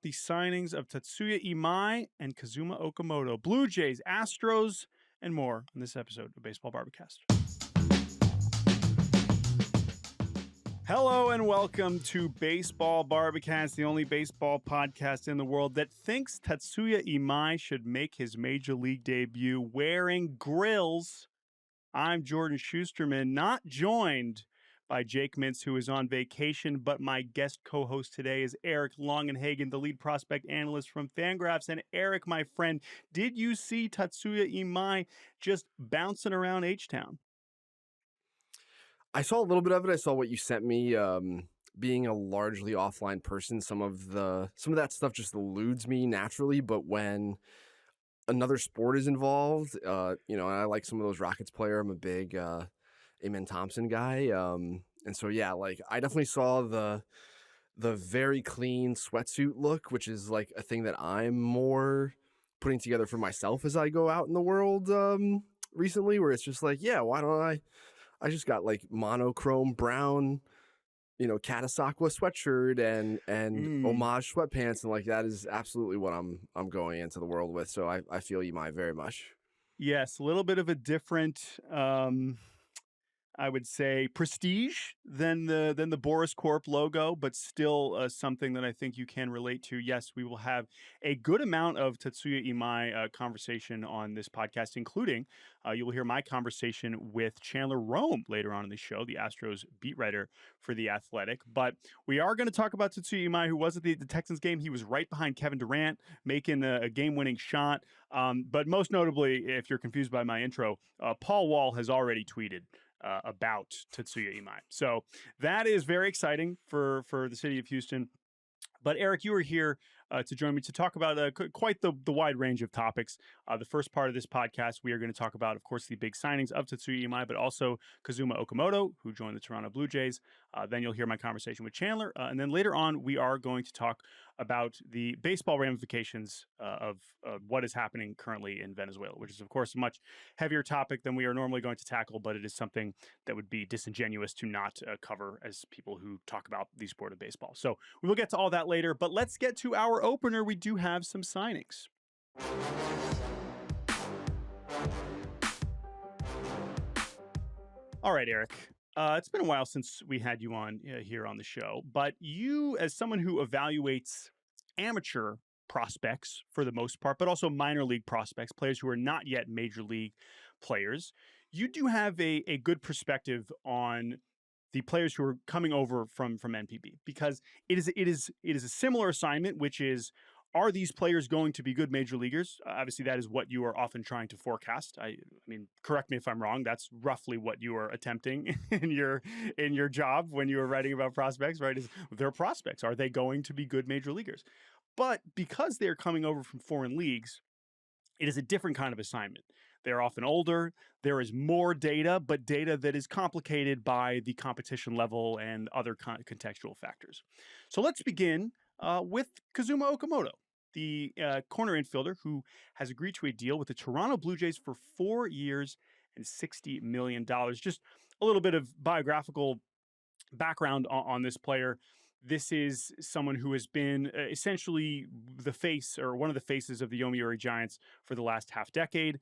the signings of Tatsuya Imai and Kazuma Okamoto, Blue Jays, Astros, and more on this episode of Baseball Barbacast. Hello and welcome to Baseball Barbacast, the only baseball podcast in the world that thinks Tatsuya Imai should make his major league debut wearing grills. I'm Jordan Shusterman, not joined by Jake Mintz, who is on vacation, but my guest co-host today is Eric Longenhagen, the lead prospect analyst from FanGraphs. And Eric, my friend, did you see Tatsuya Imai just bouncing around H-Town? I saw a little bit of it. I saw what you sent me. Being a largely offline person, some of that stuff just eludes me naturally. But when another sport is involved, and I like some of those Rockets player. I'm a big Amen Thompson guy, and so yeah, like I definitely saw the very clean sweatsuit look, which is like a thing that I'm more putting together for myself as I go out in the world recently. Where it's just like, yeah, why don't I just got like monochrome brown, Catasauqua sweatshirt and homage sweatpants, and like that is absolutely what I'm going into the world with. So I feel Imai very much. Yes, a little bit of a different, I would say, prestige than the Boras Corp logo, but still something that I think you can relate to. Yes, we will have a good amount of Tatsuya Imai conversation on this podcast, including you will hear my conversation with Chandler Rome later on in the show, the Astros beat writer for The Athletic. But we are going to talk about Tatsuya Imai, who was at the Texans game. He was right behind Kevin Durant, making a game-winning shot. But most notably, if you're confused by my intro, Paul Wall has already tweeted about Tatsuya Imai. So that is very exciting for the city of Houston. But Eric, you were here to join me to talk about quite the wide range of topics. The first part of this podcast, we are going to talk about, of course, the big signings of Tatsuya Imai, but also Kazuma Okamoto, who joined the Toronto Blue Jays. Then you'll hear my conversation with Chandler. And then later on, we are going to talk about the baseball ramifications of what is happening currently in Venezuela, which is, of course, a much heavier topic than we are normally going to tackle, but it is something that would be disingenuous to not cover as people who talk about the sport of baseball. So we will get to all that later, but let's get to our opener. We do have some signings. All right, Eric. It's been a while since we had you on here on the show, but you, as someone who evaluates amateur prospects for the most part, but also minor league prospects, players who are not yet major league players, you do have a good perspective on the players who are coming over from NPB, because it is a similar assignment, which is, are these players going to be good major leaguers? Obviously, that is what you are often trying to forecast. I mean, correct me if I'm wrong. That's roughly what you are attempting in your job when you are writing about prospects, right? Is they're prospects. Are they going to be good major leaguers? But because they're coming over from foreign leagues, it is a different kind of assignment. They're often older. There is more data, but data that is complicated by the competition level and other contextual factors. So let's begin with Kazuma Okamoto, the corner infielder who has agreed to a deal with the Toronto Blue Jays for 4 years and $60 million. Just a little bit of biographical background on this player. This is someone who has been essentially the face, or one of the faces, of the Yomiuri Giants for the last half decade.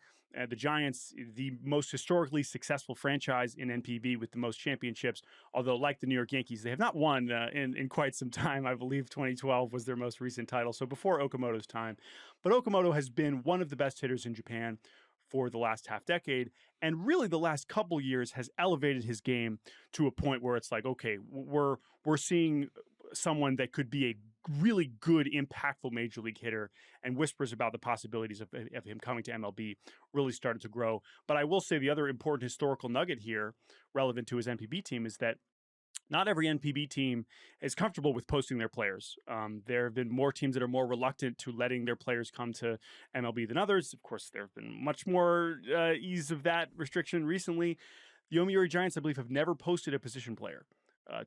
The Giants, the most historically successful franchise in NPB with the most championships, although like the New York Yankees, they have not won in quite some time. I believe 2012 was their most recent title, so before Okamoto's time. But Okamoto has been one of the best hitters in Japan for the last half decade, and really the last couple years has elevated his game to a point where it's like, okay, we're seeing someone that could be a really good, impactful major league hitter, and whispers about the possibilities of him coming to MLB really started to grow. But I will say the other important historical nugget here relevant to his NPB team is that not every NPB team is comfortable with posting their players. There have been more teams that are more reluctant to letting their players come to MLB than others. Of course, there have been much more ease of that restriction recently. The Yomiuri Giants, I believe, have never posted a position player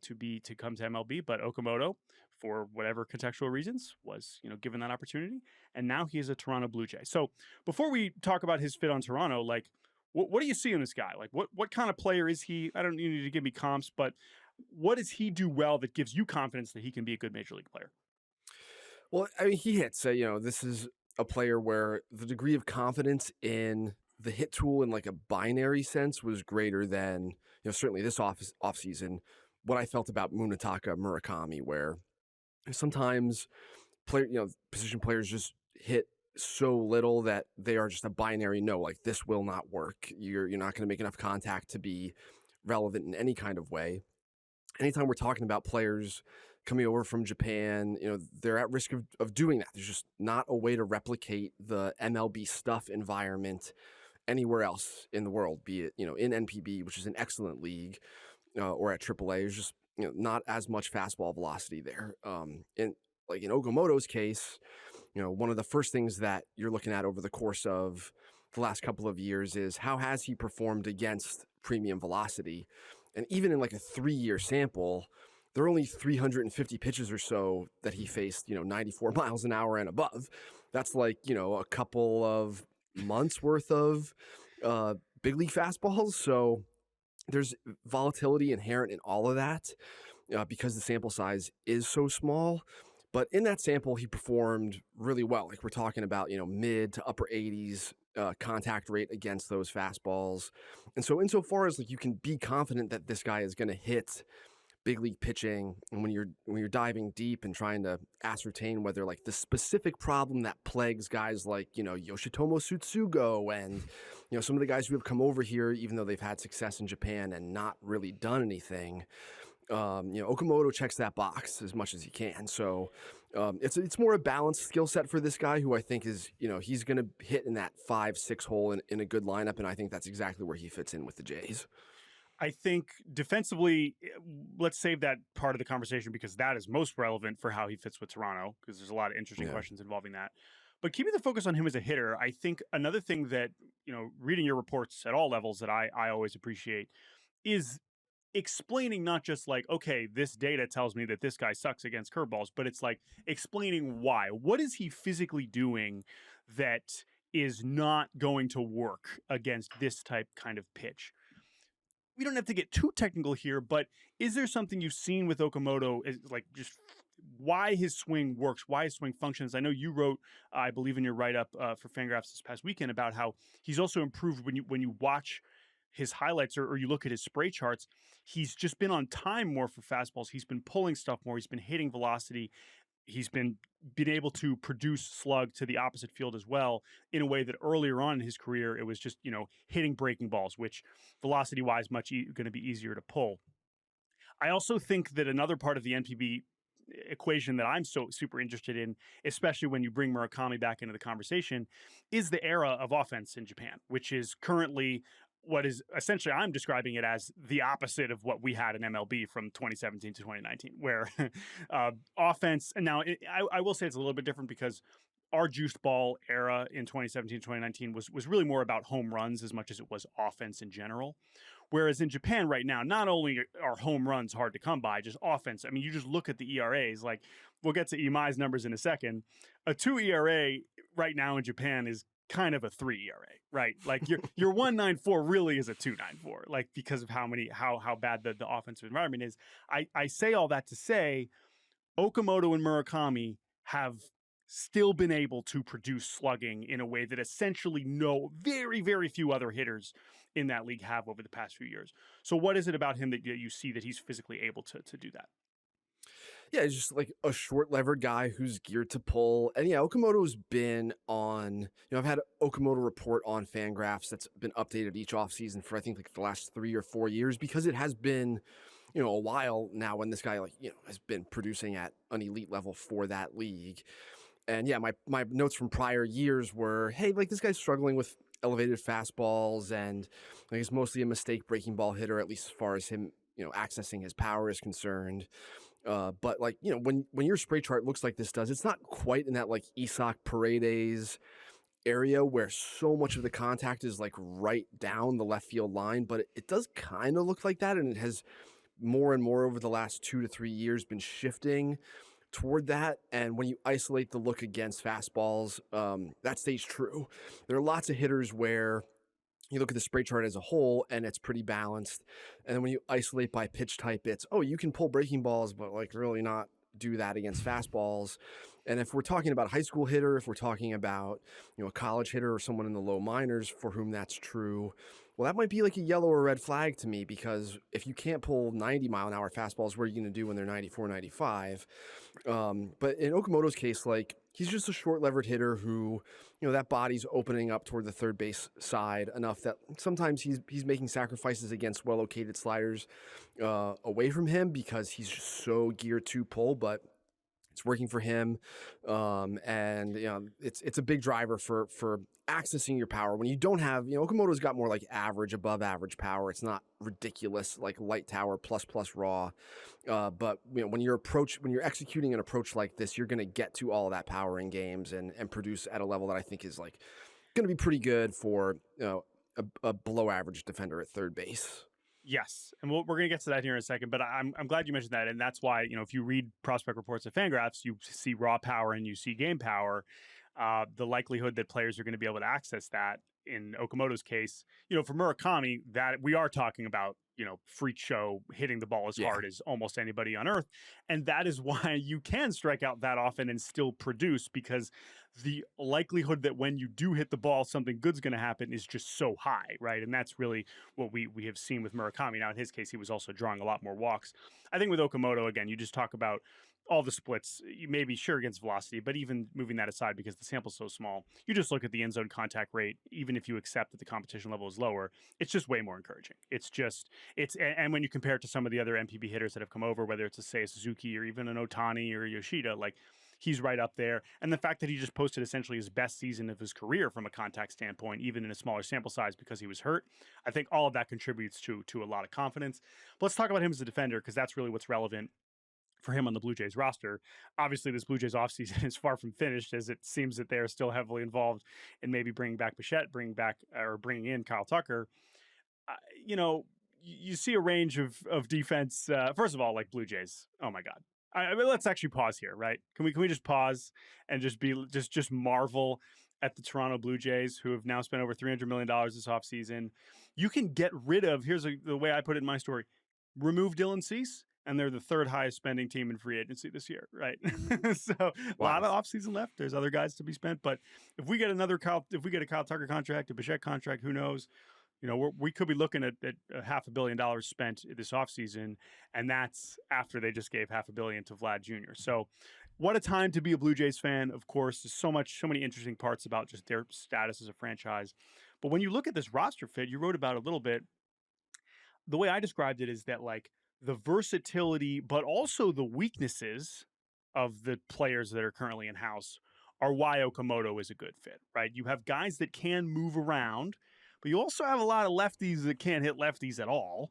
to come to MLB, but Okamoto, for whatever contextual reasons, was given that opportunity, and now he is a Toronto Blue Jay. So before we talk about his fit on Toronto, like what do you see in this guy? Like what kind of player is he? I don't need to give me comps, but what does he do well that gives you confidence that he can be a good major league player? Well, I mean, he hits. This is a player where the degree of confidence in the hit tool in like a binary sense was greater than certainly this off season. What I felt about Munetaka Murakami, where sometimes position players just hit so little that they are just a binary no, like this will not work. You're not going to make enough contact to be relevant in any kind of way. Anytime we're talking about players coming over from Japan, they're at risk of doing that. There's just not a way to replicate the MLB stuff environment anywhere else in the world, be it, in NPB, which is an excellent league, or at AAA. There's just, not as much fastball velocity there. In Okamoto's case, one of the first things that you're looking at over the course of the last couple of years is how has he performed against premium velocity? And even in like a 3-year sample, there are only 350 pitches or so that he faced, 94 miles an hour and above. That's like, a couple of months worth of big league fastballs. So there's volatility inherent in all of that because the sample size is so small. But in that sample, he performed really well. Like we're talking about, mid to upper 80s contact rate against those fastballs. And so insofar as like you can be confident that this guy is going to hit big league pitching, and when you're diving deep and trying to ascertain whether like the specific problem that plagues guys like Yoshitomo Tsutsugo and some of the guys who have come over here even though they've had success in Japan and not really done anything, Okamoto checks that box as much as he can. So it's more a balanced skill set for this guy who I think is he's going to hit in that 5-6 hole in a good lineup, and I think that's exactly where he fits in with the Jays. I think defensively, let's save that part of the conversation because that is most relevant for how he fits with Toronto, because there's a lot of interesting questions involving that. But keeping the focus on him as a hitter, I think another thing that, reading your reports at all levels that I always appreciate is explaining not just like, okay, this data tells me that this guy sucks against curveballs, but it's like explaining why. What is he physically doing that is not going to work against this type kind of pitch? We don't have to get too technical here, but is there something you've seen with Okamoto, is like just why his swing works, why his swing functions? I know you wrote, I believe in your write-up for FanGraphs this past weekend about how he's also improved when you watch his highlights or you look at his spray charts. He's just been on time more for fastballs. He's been pulling stuff more. He's been hitting velocity. He's been able to produce slug to the opposite field as well in a way that earlier on in his career, it was just, hitting breaking balls, which velocity wise, much going to be easier to pull. I also think that another part of the NPB equation that I'm so super interested in, especially when you bring Murakami back into the conversation, is the era of offense in Japan, which is currently what is essentially, I'm describing it as the opposite of what we had in MLB from 2017 to 2019, where offense, and now I will say it's a little bit different because our juiced ball era in 2017 to 2019 was really more about home runs as much as it was offense in general. Whereas in Japan right now, not only are home runs hard to come by, just offense. I mean, you just look at the ERAs. Like, we'll get to Imai's numbers in a second. A 2 ERA right now in Japan is kind of a 3 ERA, right? Like your 1.94 really is a 2.94, like because of how bad the offensive environment is. I say all that to say Okamoto and Murakami have still been able to produce slugging in a way that essentially very, very few other hitters in that league have over the past few years. So what is it about him that you see that he's physically able to do that? Yeah, he's just like a short levered guy who's geared to pull. And yeah, Okamoto's been on, I've had Okamoto report on FanGraphs that's been updated each offseason for I think like the last 3 or 4 years, because it has been, a while now when this guy has been producing at an elite level for that league. And yeah, my notes from prior years were, hey, like this guy's struggling with elevated fastballs and like he's mostly a mistake breaking ball hitter, at least as far as him, accessing his power is concerned. But like, when your spray chart looks like this does, it's not quite in that like Isak Paredes area where so much of the contact is like right down the left field line, but it does kind of look like that. And it has more and more over the last 2 to 3 years been shifting toward that. And when you isolate the look against fastballs, that stays true. There are lots of hitters where you look at the spray chart as a whole and it's pretty balanced. And then when you isolate by pitch type, it's, you can pull breaking balls, but like really not do that against fastballs. And if we're talking about a high school hitter, if we're talking about, a college hitter or someone in the low minors for whom that's true, well, that might be like a yellow or red flag to me, because if you can't pull 90-mile-an-hour fastballs, what are you going to do when they're 94, 95? But in Okamoto's case, like, he's just a short-levered hitter who, that body's opening up toward the third base side enough that sometimes he's making sacrifices against well-located sliders away from him because he's just so geared to pull, but it's working for him, and it's a big driver for accessing your power when you don't have. Okamoto's got more like average, above average power. It's not ridiculous like light tower plus raw, but when you're executing an approach like this, you're going to get to all of that power in games and produce at a level that I think is like going to be pretty good for a below average defender at third base. Yes, and we're going to get to that here in a second, but I'm glad you mentioned that, and that's why, if you read prospect reports at FanGraphs, you see raw power and you see game power. The likelihood that players are going to be able to access that in Okamoto's case, for Murakami, that we are talking about, freak show hitting the ball as hard as almost anybody on earth, and that is why you can strike out that often and still produce, because the likelihood that when you do hit the ball, something good's going to happen is just so high, right? And that's really what we have seen with Murakami. Now, in his case, he was also drawing a lot more walks. I think with Okamoto, again, you just talk about all the splits. You may be sure against velocity, but even moving that aside because the sample's so small, you just look at the end zone contact rate. Even if you accept that the competition level is lower, it's just way more encouraging. And when you compare it to some of the other MPB hitters that have come over, whether it's a Suzuki or even an Ohtani or Yoshida, like, he's right up there. And the fact that he just posted essentially his best season of his career from a contact standpoint, even in a smaller sample size because he was hurt, I think all of that contributes to a lot of confidence. But let's talk about him as a defender, because that's really what's relevant for him on the Blue Jays roster. Obviously, this Blue Jays offseason is far from finished, as it seems that they're still heavily involved in maybe bringing back Bichette, bringing in Kyle Tucker. You see a range of defense. First of all, like Blue Jays, oh my God. I mean, let's actually pause here, right? Can we just pause and just marvel at the Toronto Blue Jays, who have now spent over $300 million this offseason? You can get rid of, the way I put it in my story, remove Dylan Cease, and they're the third highest spending team in free agency this year, right? So a lot of offseason left. There's other guys to be spent, but if we get a Kyle Tucker contract, a Bichette contract, who knows? We could be looking at $500 million spent this offseason, and that's after they just gave $500 million to Vlad Jr. So what a time to be a Blue Jays fan. Of course, there's so many interesting parts about just their status as a franchise. But when you look at this roster fit, you wrote about it a little bit. The way I described it is that, like, the versatility, but also the weaknesses of the players that are currently in-house are why Okamoto is a good fit, right? You have guys that can move around, but you also have a lot of lefties that can't hit lefties at all.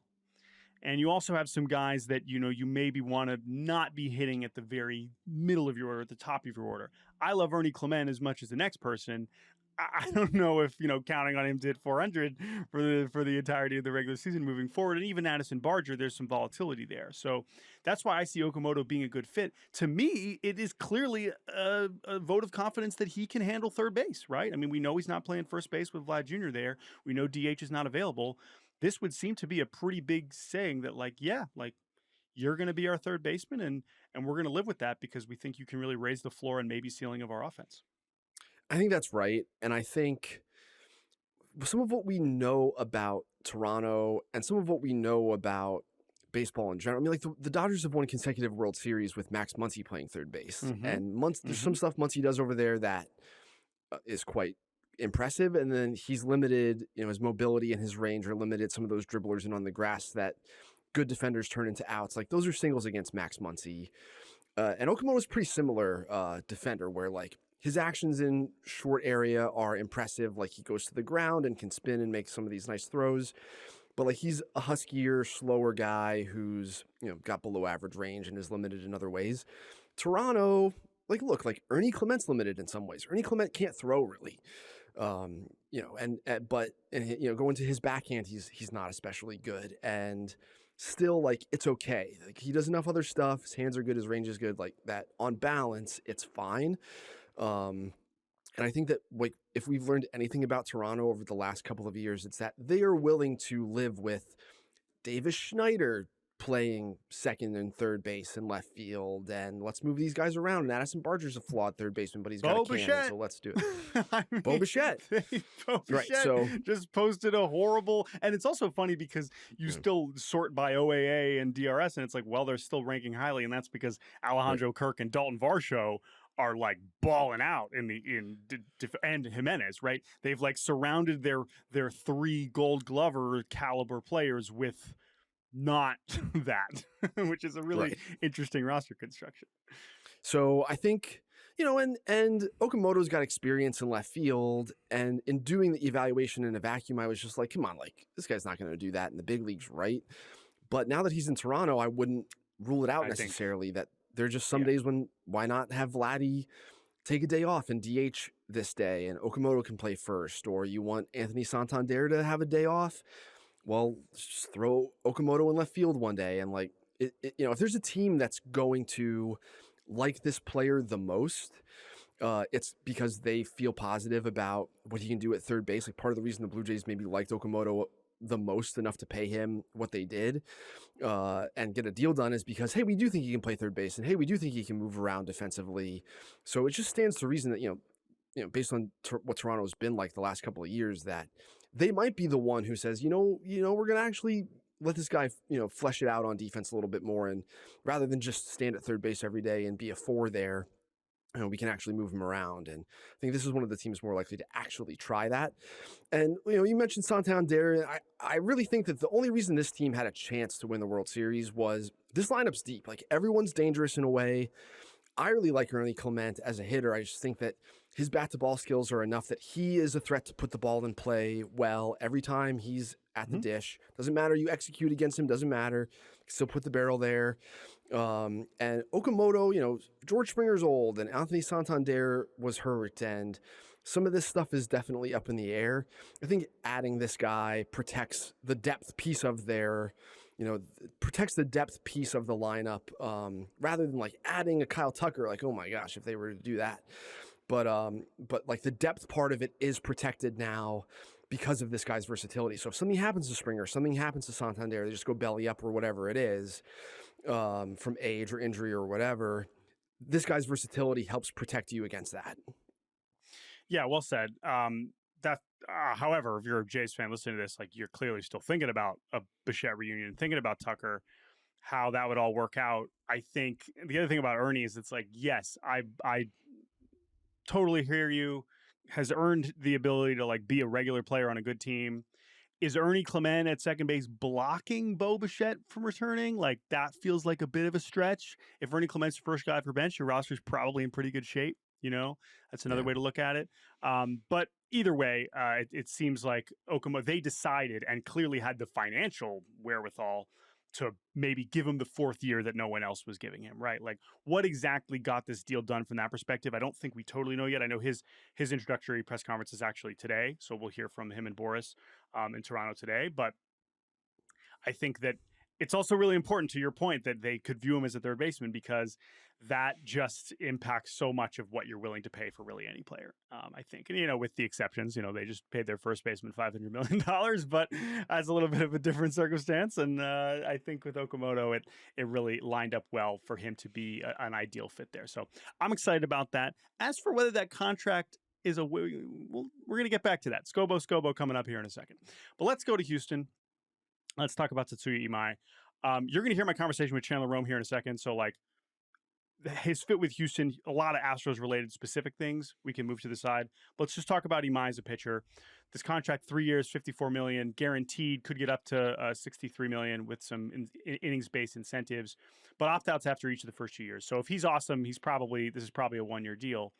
And you also have some guys that, you maybe want to not be hitting at the very middle of your order, at the top of your order. I love Ernie Clement as much as the next person. I don't know if, counting on him to hit 400 for the entirety of the regular season moving forward. And even Addison Barger, there's some volatility there. So that's why I see Okamoto being a good fit. To me, it is clearly a vote of confidence that he can handle third base, right? I mean, we know he's not playing first base with Vlad Jr. there. We know DH is not available. This would seem to be a pretty big saying that, you're going to be our third baseman, and we're going to live with that because we think you can really raise the floor and maybe ceiling of our offense. I think that's right. And I think some of what we know about Toronto and some of what we know about baseball in general, I mean, like the Dodgers have won consecutive World Series with Max Muncy playing third base. Mm-hmm. And there's some stuff Muncy does over there that is quite impressive. And then he's limited, his mobility and his range are limited. Some of those dribblers and on the grass that good defenders turn into outs. Like, those are singles against Max Muncy. And Okamoto's pretty similar defender, where, like, his actions in short area are impressive. Like, he goes to the ground and can spin and make some of these nice throws. But, like, he's a huskier, slower guy who's, got below average range and is limited in other ways. Toronto, look, Ernie Clement's limited in some ways. Ernie Clement can't throw really. But going to his backhand, he's not especially good. And still, it's okay. Like, he does enough other stuff. His hands are good. His range is good. Like, that on balance, it's fine. And I think that, if we've learned anything about Toronto over the last couple of years, it's that they are willing to live with Davis Schneider playing second and third base and left field, and let's move these guys around. And Addison Barger's a flawed third baseman, but he's got Bo a cannon, Bichette. so let's do it. I mean, Bo Bichette. Bo Bichette Right, so just posted a horrible, and it's also funny because you still sort by OAA and DRS, and it's like, well, they're still ranking highly, and that's because Alejandro Kirk and Dalton Varsho are like balling out and Jimenez, right? They've like surrounded their 3 Gold Glover caliber players with not that, which is a really interesting roster construction. So I think, and Okamoto's got experience in left field, and in doing the evaluation in a vacuum, I was just like, come on, like this guy's not going to do that in the big leagues, right? But now that he's in Toronto, I wouldn't rule it out necessarily that there are just some days when why not have Vladdy take a day off and DH this day and Okamoto can play first, or you want Anthony Santander to have a day off. Well, just throw Okamoto in left field one day. And like, if there's a team that's going to like this player the most, it's because they feel positive about what he can do at third base. Like part of the reason the Blue Jays maybe liked Okamoto the most enough to pay him what they did and get a deal done is because, hey, we do think he can play third base, and hey, we do think he can move around defensively. So it just stands to reason that, based on what Toronto's been like the last couple of years, that they might be the one who says, we're going to actually let this guy, flesh it out on defense a little bit more. And rather than just stand at third base every day and be a 4 there, we can actually move him around. And I think this is one of the teams more likely to actually try that. And, you mentioned Santander. I really think that the only reason this team had a chance to win the World Series was this lineup's deep. Like everyone's dangerous in a way. I really like Ernie Clement as a hitter. I just think that his bat-to-ball skills are enough that he is a threat to put the ball in play well every time he's at the dish. Doesn't matter. You execute against him. Doesn't matter. Still put the barrel there. And Okamoto, George Springer's old and Anthony Santander was hurt, and some of this stuff is definitely up in the air. I think adding this guy protects the depth piece of protects the depth piece of the lineup, rather than like adding a Kyle Tucker. Like, oh my gosh, if they were to do that. But like the depth part of it is protected now because of this guy's versatility. So if something happens to Springer, something happens to Santander, they just go belly up or whatever it is, from age or injury or whatever, this guy's versatility helps protect you against that. Yeah, well said. However, if you're a Jays fan listening to this, like you're clearly still thinking about a Bichette reunion, thinking about Tucker, how that would all work out. I think the other thing about Ernie is it's like, yes, I totally hear you, has earned the ability to like be a regular player on a good team. Is Ernie Clement at second base blocking Bo Bichette from returning? Like that feels like a bit of a stretch. If Ernie Clement's the first guy for bench, your roster's probably in pretty good shape. That's another way to look at it. But either way, it seems like Okamoto, they decided and clearly had the financial wherewithal to maybe give him the 4th year that no one else was giving him, right? Like what exactly got this deal done from that perspective? I don't think we totally know yet. I know his introductory press conference is actually today, so we'll hear from him and Boras in Toronto today. But I think that it's also really important, to your point, that they could view him as a third baseman, because that just impacts so much of what you're willing to pay for really any player, I think. And, with the exceptions, they just paid their first baseman $500 million, but that's a little bit of a different circumstance. And I think with Okamoto, it really lined up well for him to be an ideal fit there. So I'm excited about that. As for whether that contract is we're going to get back to that. Scobo coming up here in a second. But let's go to Houston. Let's talk about Tatsuya Imai. You're going to hear my conversation with Chandler Rome here in a second. So, like, his fit with Houston, a lot of Astros-related specific things. We can move to the side. Let's just talk about Imai as a pitcher. This contract, 3 years, $54 million, guaranteed, could get up to $63 million with some innings-based incentives, but opt-outs after each of the first 2 years. So if he's awesome, this is probably a 1-year deal.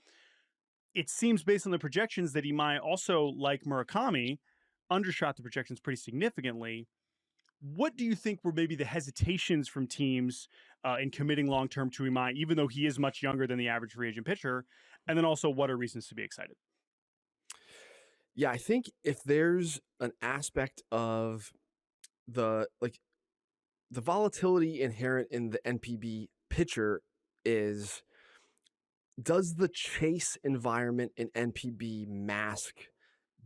It seems, based on the projections, that Imai also, like Murakami, undershot the projections pretty significantly. What do you think were maybe the hesitations from teams in committing long-term to Imai, even though he is much younger than the average free agent pitcher? And then also, what are reasons to be excited? Yeah, I think if there's an aspect of the volatility inherent in the NPB pitcher is, does the chase environment in NPB mask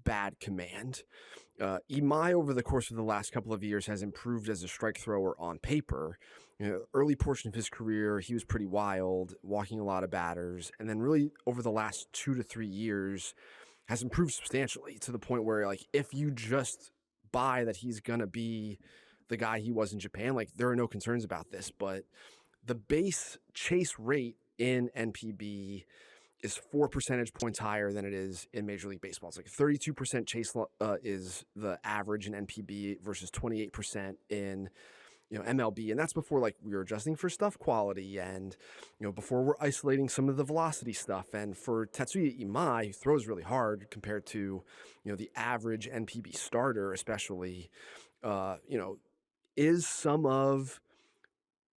bad command. Imai over the course of the last couple of years has improved as a strike thrower on paper. Early portion of his career, he was pretty wild, walking a lot of batters, and then really over the last 2 to 3 years has improved substantially to the point where, like, if you just buy that he's gonna be the guy he was in Japan, like, there are no concerns about this. But the base chase rate in NPB is 4 percentage points higher than it is in Major League Baseball. It's like 32% chase is the average in NPB versus 28% in MLB, and that's before like we were adjusting for stuff quality and before we're isolating some of the velocity stuff. And for Tatsuya Imai, who throws really hard compared to the average NPB starter, especially, is some of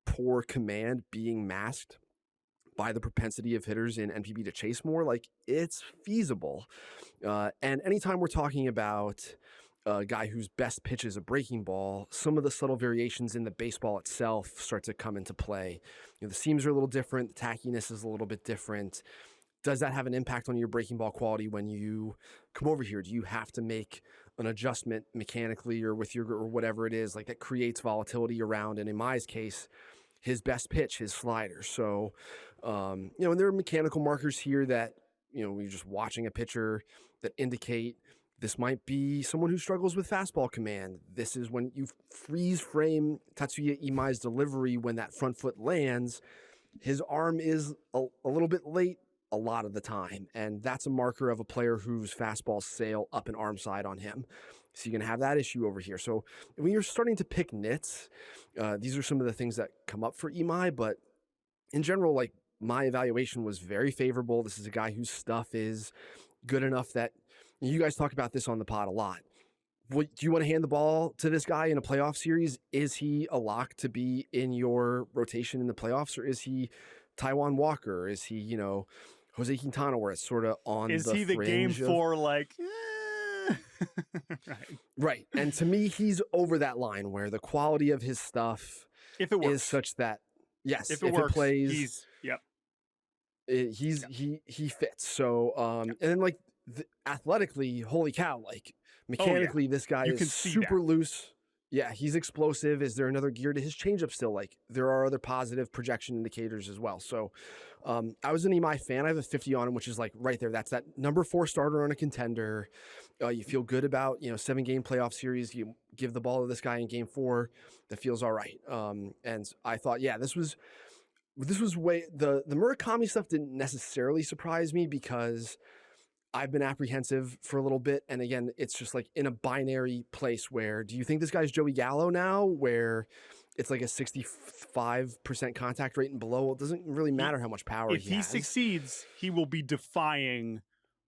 poor command being masked by the propensity of hitters in NPB to chase more? Like, it's feasible. And anytime we're talking about a guy whose best pitch is a breaking ball, some of the subtle variations in the baseball itself start to come into play. The seams are a little different. The tackiness is a little bit different. Does that have an impact on your breaking ball quality when you come over here? Do you have to make an adjustment mechanically or with or whatever it is, like, that creates volatility around, and in Mai's case, his best pitch, his slider. So, and there are mechanical markers here that, we're just watching a pitcher that indicate this might be someone who struggles with fastball command. This is when you freeze frame Tatsuya Imai's delivery when that front foot lands. His arm is a little bit late a lot of the time, and that's a marker of a player whose fastballs sail up an arm side on him. So you're going to have that issue over here. So when you're starting to pick nits, these are some of the things that come up for Imai, but in general, like, my evaluation was very favorable. This is a guy whose stuff is good enough that you guys talk about this on the pod a lot. Do you want to hand the ball to this guy in a playoff series? Is he a lock to be in your rotation in the playoffs, or is he Taiwan Walker? Is he, Jose Quintana, where it's sort of on the fringe? Is he the game for, like, Right. And to me, he's over that line where the quality of his stuff if it works, is such that, yes, if it works, it plays, he fits. So, and then, like, athletically, holy cow, like, mechanically, this guy is super loose. Yeah, he's explosive. Is there another gear to his changeup still? Like, there are other positive projection indicators as well. So I was an Imai fan. I have a 50 on him, which is like right there. That's that number 4 starter on a contender. You feel good about, 7-game playoff series. You give the ball to this guy in game 4. That feels all right. And I thought, yeah, this was way, the Murakami stuff didn't necessarily surprise me because I've been apprehensive for a little bit. And again, it's just like in a binary place where, do you think this guy's Joey Gallo now, where it's like a 65% contact rate and below? It doesn't really matter how much power he has. If he succeeds, he will be defying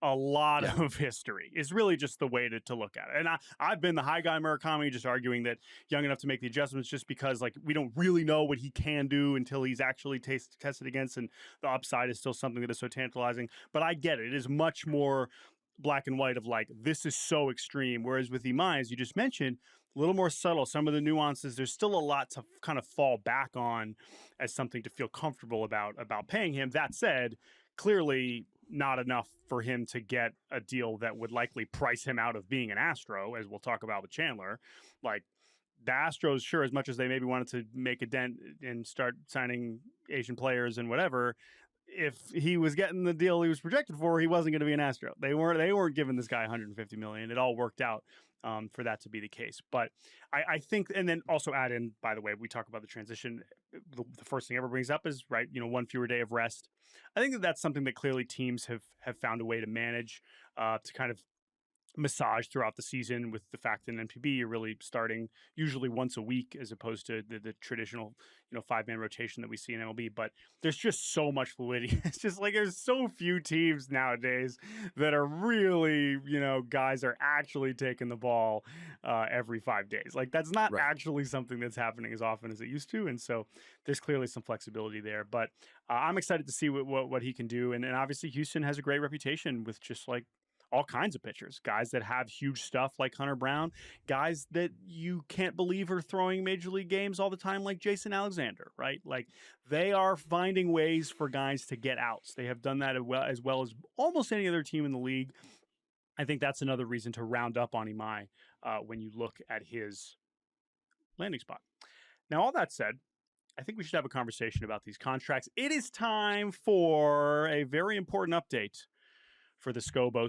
a lot of history. Is really just the way to look at it. And I've been the high guy Murakami, just arguing that young enough to make the adjustments, just because, like, we don't really know what he can do until he's actually tested against, and the upside is still something that is so tantalizing. But I get it. It is much more black and white of, like, this is so extreme. Whereas with Imai, as you just mentioned, a little more subtle. Some of the nuances, there's still a lot to kind of fall back on as something to feel comfortable about paying him. That said, clearly not enough for him to get a deal that would likely price him out of being an Astro, as we'll talk about with Chandler. Like, the Astros, sure, as much as they maybe wanted to make a dent and start signing Asian players and whatever, if he was getting the deal he was projected for, he wasn't going to be an Astro. They weren't giving this guy $150 million. It all worked out for that to be the case. But I think, and then also add in, by the way, we talk about the transition. The first thing ever brings up is, right, one fewer day of rest. I think that's something that clearly teams have found a way to manage, to kind of massage throughout the season, with the fact that in NPB you're really starting usually once a week as opposed to the traditional 5-man rotation that we see in MLB. But there's just so much fluidity. It's just like there's so few teams nowadays that are really, guys are actually taking the ball every 5 days. Like, that's not actually something that's happening as often as it used to. And so there's clearly some flexibility there. But I'm excited to see what he can do. And obviously Houston has a great reputation with just, like, all kinds of pitchers, guys that have huge stuff like Hunter Brown, guys that you can't believe are throwing major league games all the time like Jason Alexander, right? Like, they are finding ways for guys to get outs. They have done that as well as almost any other team in the league. I think that's another reason to round up on Imai when you look at his landing spot. Now, all that said, I think we should have a conversation about these contracts. It is time for a very important update for the Scobo.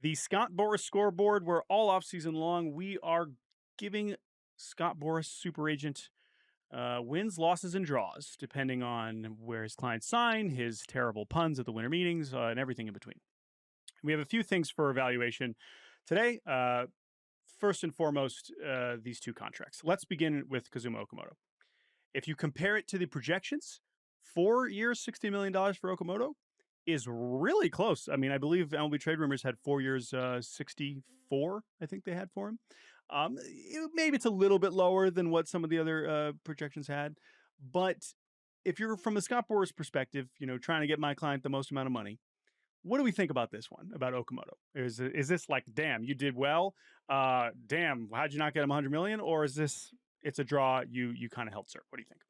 The Scott Boras Scoreboard, where all offseason long we are giving Scott Boras, super agent, wins, losses, and draws, depending on where his clients sign, his terrible puns at the winter meetings, and everything in between. We have a few things for evaluation today. First and foremost, these two contracts. Let's begin with Kazuma Okamoto. If you compare it to the projections, 4 years, $60 million for Okamoto is really close. I mean, I believe MLB Trade Rumors had 4 years, 64, I think they had for him. Maybe it's a little bit lower than what some of the other projections had. But if you're from a Scott Boras perspective, trying to get my client the most amount of money, what do we think about this one, about Okamoto? Is this like, damn, you did well? Damn, how'd you not get him 100 million? Or is it's a draw, you kind of held serve? What do you think?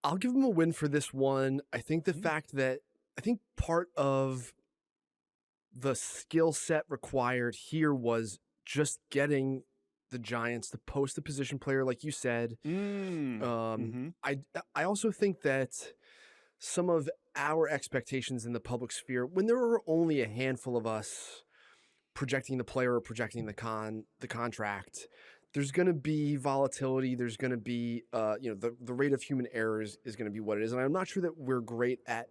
I'll give him a win for this one. I think the fact that part of the skill set required here was just getting the Giants to post a position player, like you said. I also think that some of our expectations in the public sphere, when there were only a handful of us projecting the player or projecting the contract, there's going to be volatility. There's going to be, the rate of human errors is going to be what it is. And I'm not sure that we're great at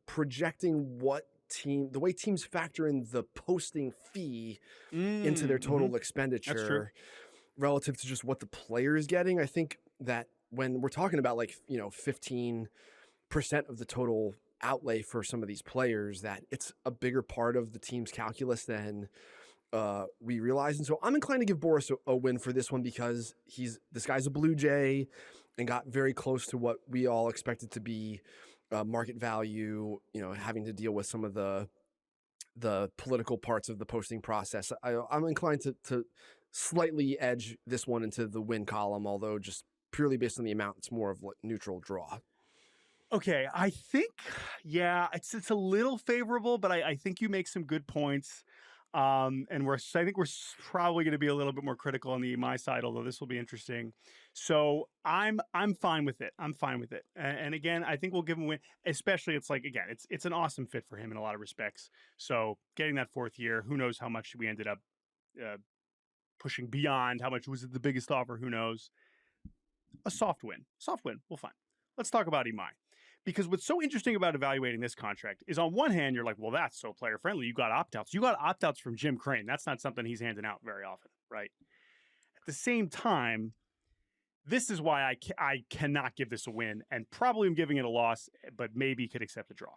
projecting the way teams factor in the posting fee into their total expenditure relative to just what the player is getting. I think that when we're talking about 15% of the total outlay for some of these players, that it's a bigger part of the team's calculus than we realize. And so I'm inclined to give Boras a win for this one because this guy's a Blue Jay and got very close to what we all expected to be market value, having to deal with some of the political parts of the posting process. I'm inclined to slightly edge this one into the win column, although just purely based on the amount, it's more of a neutral draw. Okay, I think, it's a little favorable, but I think you make some good points. And I think we're probably going to be a little bit more critical on the Imai side, although this will be interesting. So I'm fine with it. And again, I think we'll give him a win. Especially, it's an awesome fit for him in a lot of respects. So getting that 4th year, who knows how much we ended up pushing beyond? How much was it the biggest offer? Who knows? A soft win. We'll find. Let's talk about Imai. Because what's so interesting about evaluating this contract is, on one hand, you're like, well, that's so player friendly. You got opt-outs. You got opt-outs from Jim Crane. That's not something he's handing out very often, right? At the same time, this is why I cannot give this a win, and probably am giving it a loss, but maybe could accept a draw.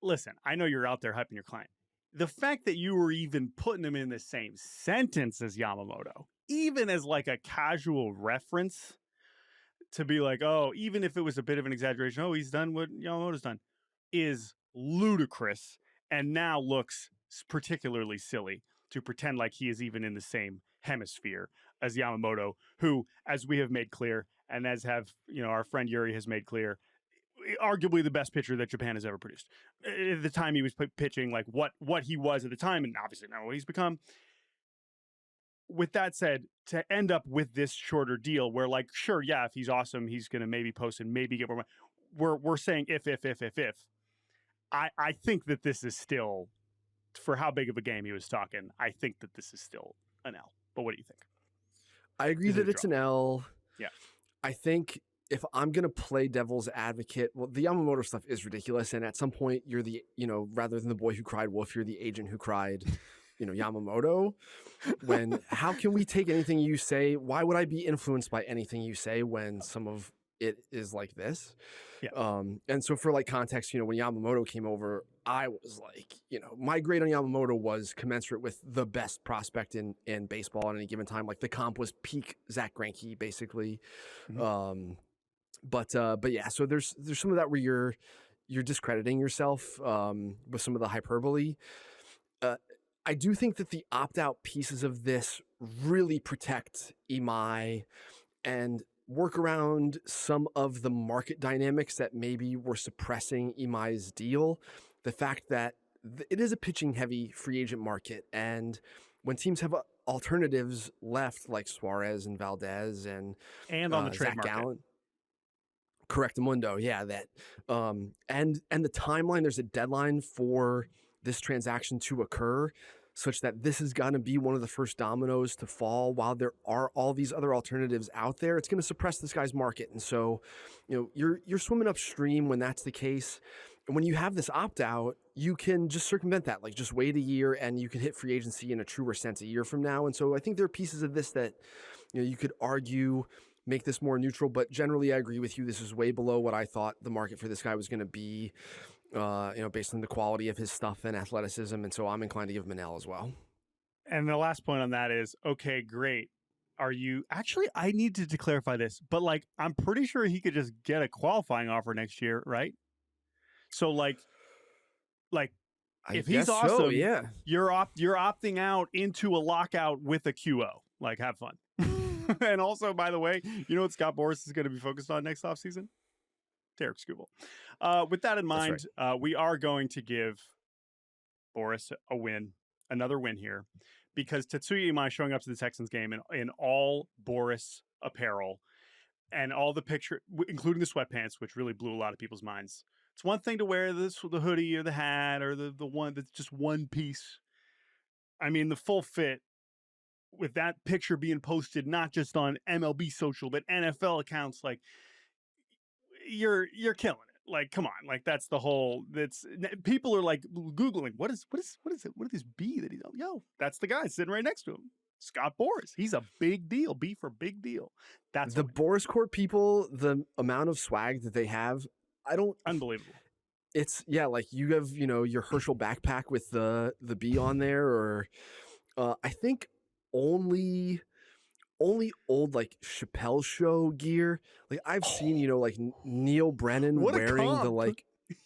Listen, I know you're out there hyping your client. The fact that you were even putting him in the same sentence as Yamamoto, even as like a casual reference, to be like, oh, even if it was a bit of an exaggeration, oh, he's done what Yamamoto's done, is ludicrous, and now looks particularly silly to pretend like he is even in the same hemisphere as Yamamoto, who, as we have made clear, and as have our friend Yuri has made clear, arguably the best pitcher that Japan has ever produced. At the time he was pitching, like what he was at the time, and obviously now what he's become. With that said, to end up with this shorter deal where, like, sure, if he's awesome, he's going to maybe post and maybe get more money. We're saying if. I think that this is still, for how big of a game he was talking, I think that this is still an L. But what do you think? I agree that it's an L. Yeah. I think if I'm going to play devil's advocate, well, the Yamamoto stuff is ridiculous. And at some point, you're rather than the boy who cried wolf, you're the agent who cried Yamamoto. How can we take anything you say? Why would I be influenced by anything you say when some of it is like this? Yeah. And so for context, when Yamamoto came over, I was like, my grade on Yamamoto was commensurate with the best prospect in baseball at any given time. Like the comp was peak Zach Greinke, basically. Mm-hmm. But yeah, so there's some of that where you're discrediting yourself with some of the hyperbole. I do think that the opt-out pieces of this really protect Imai, and work around some of the market dynamics that maybe were suppressing Imai's deal. The fact that it is a pitching heavy free agent market, and when teams have alternatives left like Suarez and Valdez and on the trade Zach market. Gallen. Correctamundo, yeah, that and the timeline, there's a deadline for this transaction to occur, such that this is going to be one of the first dominoes to fall. While there are all these other alternatives out there, it's going to suppress this guy's market. And so, you're swimming upstream when that's the case. And when you have this opt out, you can just circumvent that, like just wait a year and you can hit free agency in a truer sense a year from now. And so I think there are pieces of this that, you could argue make this more neutral, but generally I agree with you. This is way below what I thought the market for this guy was going to be, based on the quality of his stuff and athleticism. And so I'm inclined to give him an L as well. And the last point on that is, okay, great. Are you actually, I needed to clarify this, but like, I'm pretty sure he could just get a qualifying offer next year, right? So like if he's awesome, so, yeah, you're opting out into a lockout with a QO. Like, have fun. And also, by the way, you know what Scott Boras is going to be focused on next offseason? Derek Skubal. With that in mind, we are going to give Boras a win, another win here, because Tatsuya Imai showing up to the Texans game in all Boras apparel and all the picture, including the sweatpants, which really blew a lot of people's minds. It's one thing to wear the hoodie or the hat or the one that's just one piece. I mean, the full fit with that picture being posted, not just on MLB social, but NFL accounts, like you're killing it. Like, come on. Like, that's the whole, people are like Googling, what is it? What are these B that he's, that's the guy sitting right next to him. Scott Boras. He's a big deal. B for big deal. That's the Boras Court people, the amount of swag that they have, unbelievable. It's like you have, your Herschel backpack with the B on there, or I think only old like Chappelle Show gear. Like I've seen, like Neil Brennan wearing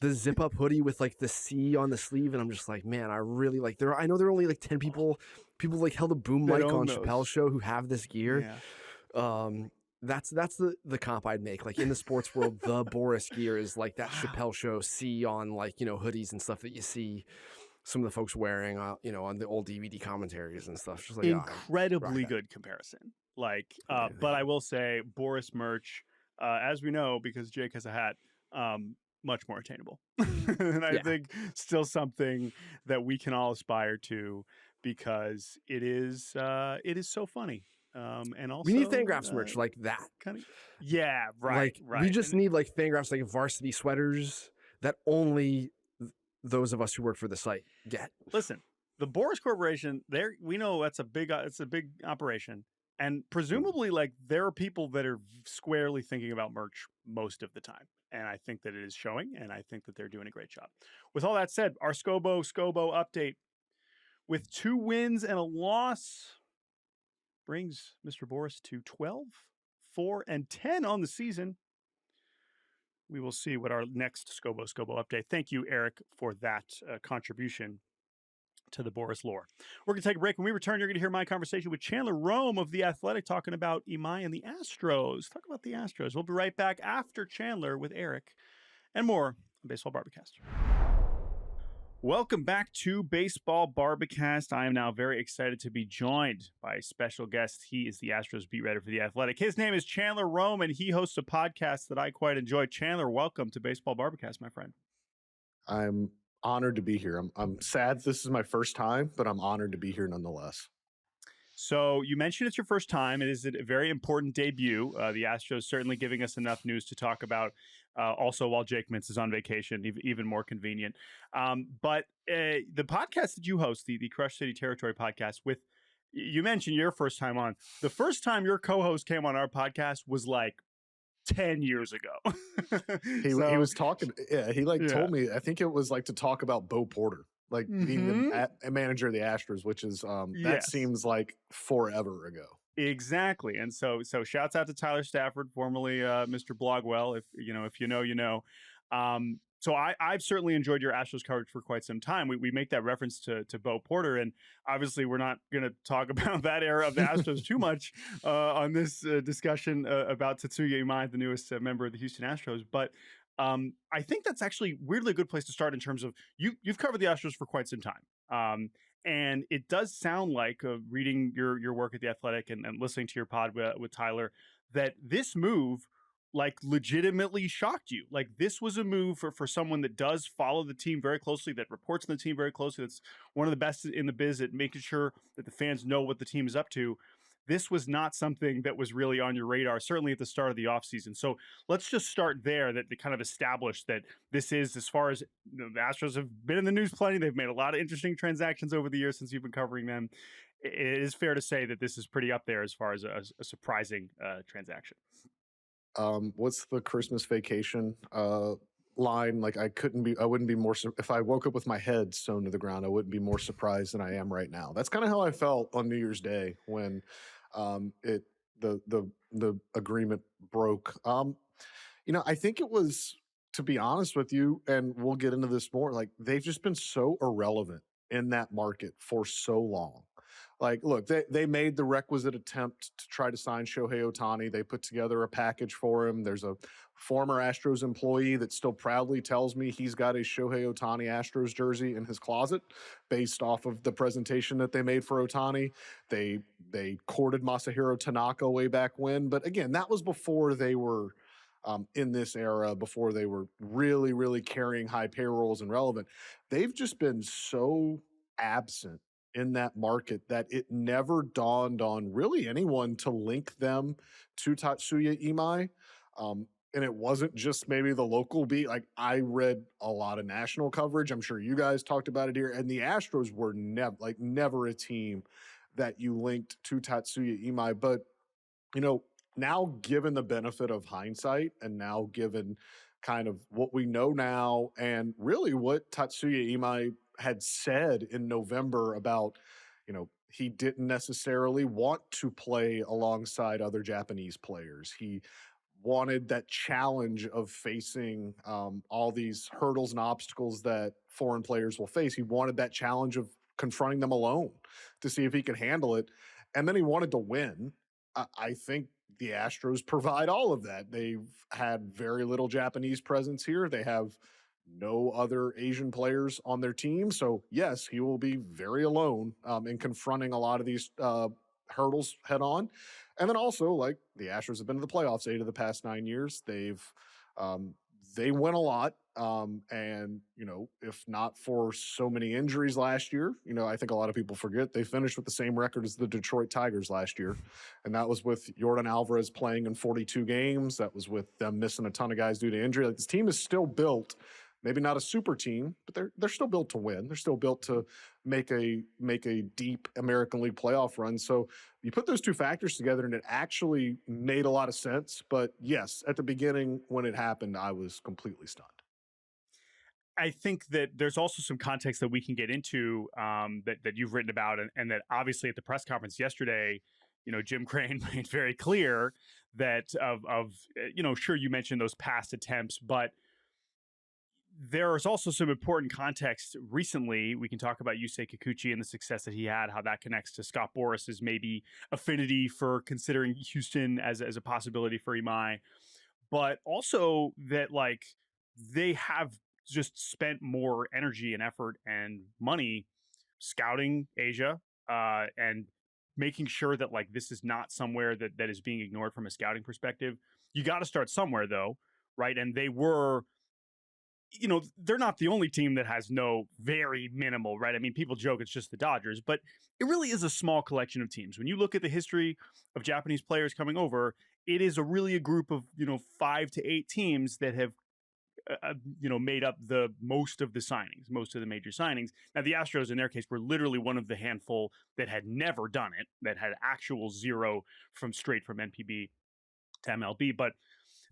the zip up hoodie with like the C on the sleeve, and I'm just like, man, I really like I know there are only like 10 people like held a boom mic on Chappelle Show who have this gear. Yeah. That's the comp I'd make. Like in the sports world, the Boras gear is like that Chappelle Show C on like, hoodies and stuff that you see some of the folks wearing, on the old DVD commentaries and stuff. Just like incredibly good comparison. Like, but I will say Boras merch, as we know, because Jake has a hat, much more attainable. And I think still something that we can all aspire to, because it is so funny. And also we need FanGraphs merch like that. Right. We just need like FanGraphs, like varsity sweaters that only those of us who work for the site get. Listen, the Boras Corporation, we know it's a big operation, and presumably like there are people that are squarely thinking about merch most of the time, and I think that it is showing, and I think that they're doing a great job. With all that said, our Scobo update with 2 wins and a loss brings Mr. Boras to 12, 4, and 10 on the season. We will see what our next Scobo update. Thank you, Eric, for that contribution to the Boras lore. We're going to take a break. When we return, you're going to hear my conversation with Chandler Rome of The Athletic talking about Imai and the Astros. Talk about the Astros. We'll be right back after Chandler with Eric and more on Baseball Barbacast. Welcome back to Baseball Barbacast. I am now very excited to be joined by a special guest. He is the Astros beat writer for The Athletic. His name is Chandler Rome, and he hosts a podcast that I quite enjoy. Chandler, welcome to Baseball Barbacast, my friend. I'm honored to be here. I'm sad this is my first time, but I'm honored to be here nonetheless. So you mentioned it's your first time. It is a very important debut. The Astros certainly giving us enough news to talk about. Also, while Jake Mintz is on vacation, even more convenient. But the podcast that you host, the Crush City Territory podcast, you mentioned your first time on. The first time your co-host came on our podcast was like 10 years ago. He was talking. Yeah, he told me, I think it was like to talk about Bo Porter, like being a manager of the Astros, which is that seems like forever ago. Exactly. And so shouts out to Tyler Stafford, formerly Mr. Blogwell. If you know, you know. So I've certainly enjoyed your Astros coverage for quite some time. We make that reference to Bo Porter, and obviously we're not going to talk about that era of the Astros too much on this discussion about Tatsuya Imai, the newest member of the Houston Astros. But I think that's actually weirdly a good place to start in terms of you've covered the Astros for quite some time. And it does sound like, reading your work at The Athletic and listening to your pod with Tyler, that this move like legitimately shocked you. Like this was a move for someone that does follow the team very closely, that reports on the team very closely, that's one of the best in the biz at making sure that the fans know what the team is up to. This was not something that was really on your radar, certainly at the start of the offseason. So let's just start there, that they kind of established that this is, as far as the Astros have been in the news plenty, they've made a lot of interesting transactions over the years since you've been covering them. It is fair to say that this is pretty up there as far as a surprising transaction. What's the Christmas vacation line? Like I wouldn't be more, if I woke up with my head sewn to the ground, I wouldn't be more surprised than I am right now. That's kind of how I felt on New Year's Day when the agreement broke. I think it was, to be honest with you, and we'll get into this more, like they've just been so irrelevant in that market for so long. Like, look, they made the requisite attempt to try to sign Shohei Ohtani. They put together a package for him. There's a former Astros employee that still proudly tells me he's got a Shohei Ohtani Astros jersey in his closet based off of the presentation that they made for Ohtani. They courted Masahiro Tanaka way back when. But again, that was before they were in this era, before they were really, really carrying high payrolls and relevant. They've just been so absent in that market that it never dawned on really anyone to link them to Tatsuya Imai. And it wasn't just maybe the local beat. Like I read a lot of national coverage. I'm sure you guys talked about it here. And the Astros were never a team that you linked to Tatsuya Imai. But, now given the benefit of hindsight and now given kind of what we know now and really what Tatsuya Imai had said in November about, he didn't necessarily want to play alongside other Japanese players. He wanted that challenge of facing all these hurdles and obstacles that foreign players will face. He wanted that challenge of confronting them alone to see if he could handle it. And then he wanted to win. I think the Astros provide all of that. They've had very little Japanese presence here. They have no other Asian players on their team. So yes, he will be very alone in confronting a lot of these hurdles head on. And then also, like, the Astros have been to the playoffs 8 of the past 9 years. They win a lot. And, if not for so many injuries last year, I think a lot of people forget they finished with the same record as the Detroit Tigers last year. And that was with Yordan Alvarez playing in 42 games. That was with them missing a ton of guys due to injury. Like, this team is still built, maybe not a super team, but they're still built to win. They're still built to make a deep American League playoff run. So you put those two factors together and it actually made a lot of sense. But yes, at the beginning when it happened, I was completely stunned. I think that there's also some context that we can get into that you've written about, and that obviously at the press conference yesterday, Jim Crane made very clear that sure, you mentioned those past attempts, but there is also some important context recently. We can talk about Yusei Kikuchi and the success that he had, how that connects to Scott Boras's maybe affinity for considering Houston as a possibility for Imai, but also that like they have just spent more energy and effort and money scouting Asia and making sure that like this is not somewhere that is being ignored from a scouting perspective. You got to start somewhere though, right? And they were, they're not the only team that has no very minimal, right? I mean, people joke it's just the Dodgers, but it really is a small collection of teams. When you look at the history of Japanese players coming over, it is really a group of, 5 to 8 teams that have made up the most of the signings, most of the major signings. Now, the Astros, in their case, were literally one of the handful that had never done it, that had actual zero straight from NPB to MLB. But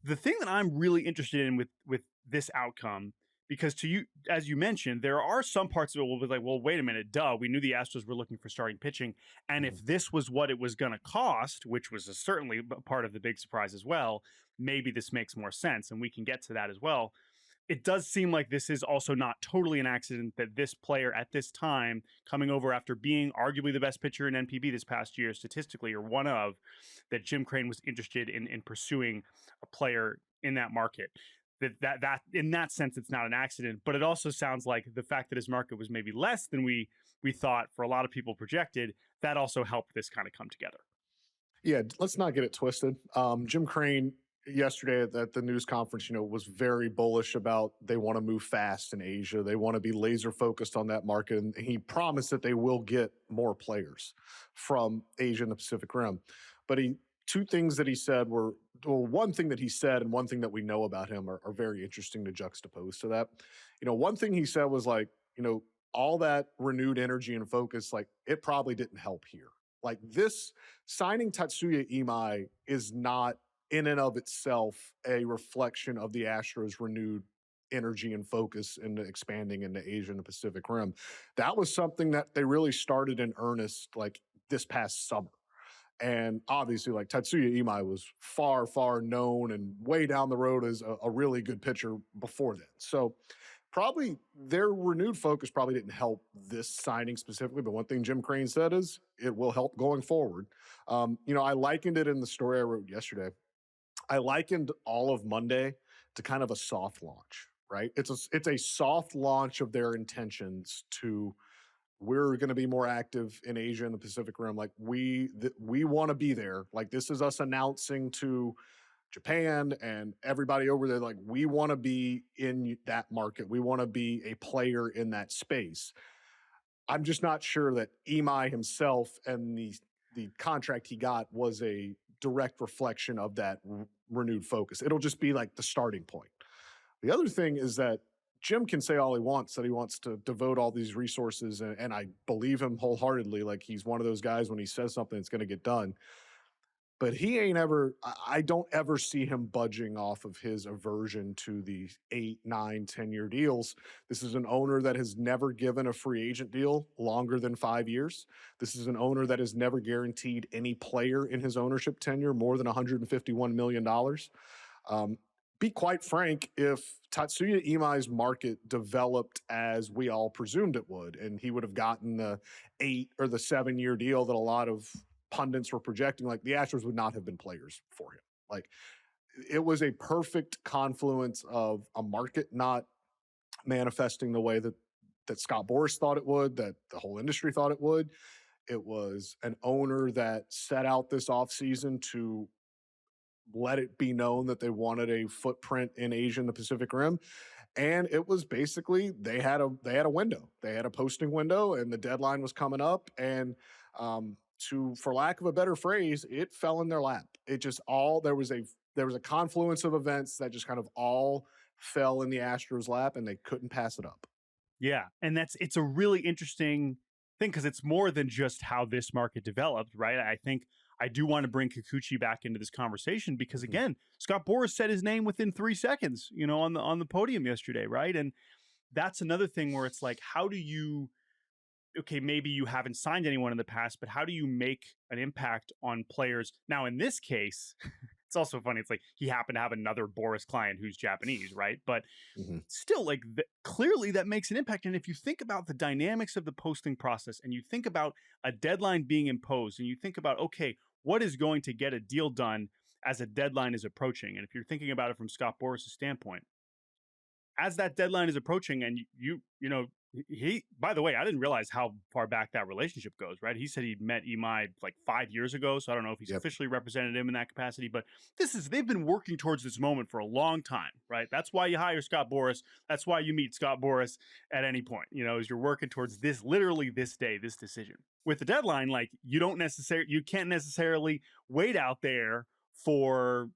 the thing that I'm really interested in with this outcome, because to you, as you mentioned, there are some parts of it will be like, well, wait a minute, duh, we knew the Astros were looking for starting pitching. And if this was what it was going to cost, which was certainly part of the big surprise as well, maybe this makes more sense. And we can get to that as well. it does seem like this is also not totally an accident that this player at this time, coming over after being arguably the best pitcher in NPB this past year, statistically, or one of, that Jim Crane was interested in pursuing a player in that market. That in that sense, it's not an accident, but it also sounds like the fact that his market was maybe less than we thought for a lot of people projected, that also helped this kind of come together. Yeah, let's not get it twisted. Jim Crane yesterday at the news conference, was very bullish about they want to move fast in Asia. They want to be laser focused on that market. And he promised that they will get more players from Asia and the Pacific Rim. But two things that he said were, well, one thing that he said and one thing that we know about him are very interesting to juxtapose to that. One thing he said was like, all that renewed energy and focus, like it probably didn't help here. Like this signing Tatsuya Imai is not in and of itself a reflection of the Astros' renewed energy and focus into expanding into Asia and the Pacific Rim. That was something that they really started in earnest like this past summer. And obviously, like Tatsuya Imai was far, far known and way down the road as a really good pitcher before then. So probably their renewed focus probably didn't help this signing specifically, but one thing Jim Crane said is it will help going forward. I likened it in the story I wrote yesterday. I likened all of Monday to kind of a soft launch, right? It's a soft launch of their intentions to we're going to be more active in Asia and the Pacific Rim. Like we want to be there. Like this is us announcing to Japan and everybody over there, like we want to be in that market. We want to be a player in that space. I'm just not sure that Imai himself and the contract he got was a direct reflection of that renewed focus. It'll just be like the starting point. The other thing is that Jim can say all he wants, that he wants to devote all these resources, and I believe him wholeheartedly. Like he's one of those guys when he says something, it's going to get done. But he ain't ever, I don't ever see him budging off of his aversion to the 8, 9, 10-year deals. This is an owner that has never given a free agent deal longer than 5 years. This is an owner that has never guaranteed any player in his ownership tenure more than $151 million. Be quite frank, if Tatsuya Imai's market developed as we all presumed it would, and he would have gotten the 8 or the 7-year deal that a lot of pundits were projecting, like the Astros would not have been players for him. Like it was a perfect confluence of a market not manifesting the way that Scott Boras thought it would, that the whole industry thought it would. It was an owner that set out this offseason to let it be known that they wanted a footprint in Asia and the Pacific Rim. And it was basically they had a window. They had a posting window and the deadline was coming up. And for lack of a better phrase, it fell in their lap. It just there was a confluence of events that just kind of all fell in the Astros' lap and they couldn't pass it up. Yeah. And it's a really interesting thing because it's more than just how this market developed, right? I think I do want to bring Kikuchi back into this conversation because again, Scott Boras said his name within 3 seconds, on the podium yesterday, right? And that's another thing where it's like, how do you, okay, maybe you haven't signed anyone in the past, but how do you make an impact on players? Now, in this case, it's also funny. It's like he happened to have another Boras client who's Japanese, right? But still, like clearly that makes an impact. And if you think about the dynamics of the posting process and you think about a deadline being imposed and you think about, okay, what is going to get a deal done as a deadline is approaching? And if you're thinking about it from Scott Boras' standpoint, as that deadline is approaching and he, by the way, I didn't realize how far back that relationship goes, right? He said he'd met Imai like 5 years ago. So I don't know if he's officially represented him in that capacity, but they've been working towards this moment for a long time, right? That's why you hire Scott Boras. That's why you meet Scott Boras at any point, is you're working towards this, literally this day, this decision. With the deadline, like you can't necessarily wait out there for,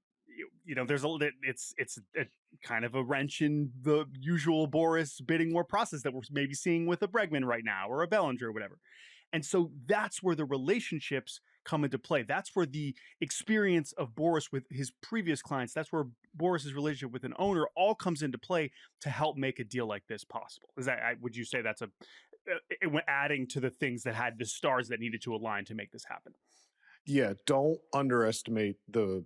it's a kind of a wrench in the usual Boras bidding war process that we're maybe seeing with a Bregman right now or a Bellinger or whatever. And so that's where the relationships come into play. That's where the experience of Boras with his previous clients, that's where Boras' relationship with an owner all comes into play to help make a deal like this possible. Would you say that's adding to the things that had the stars that needed to align to make this happen? Yeah, don't underestimate the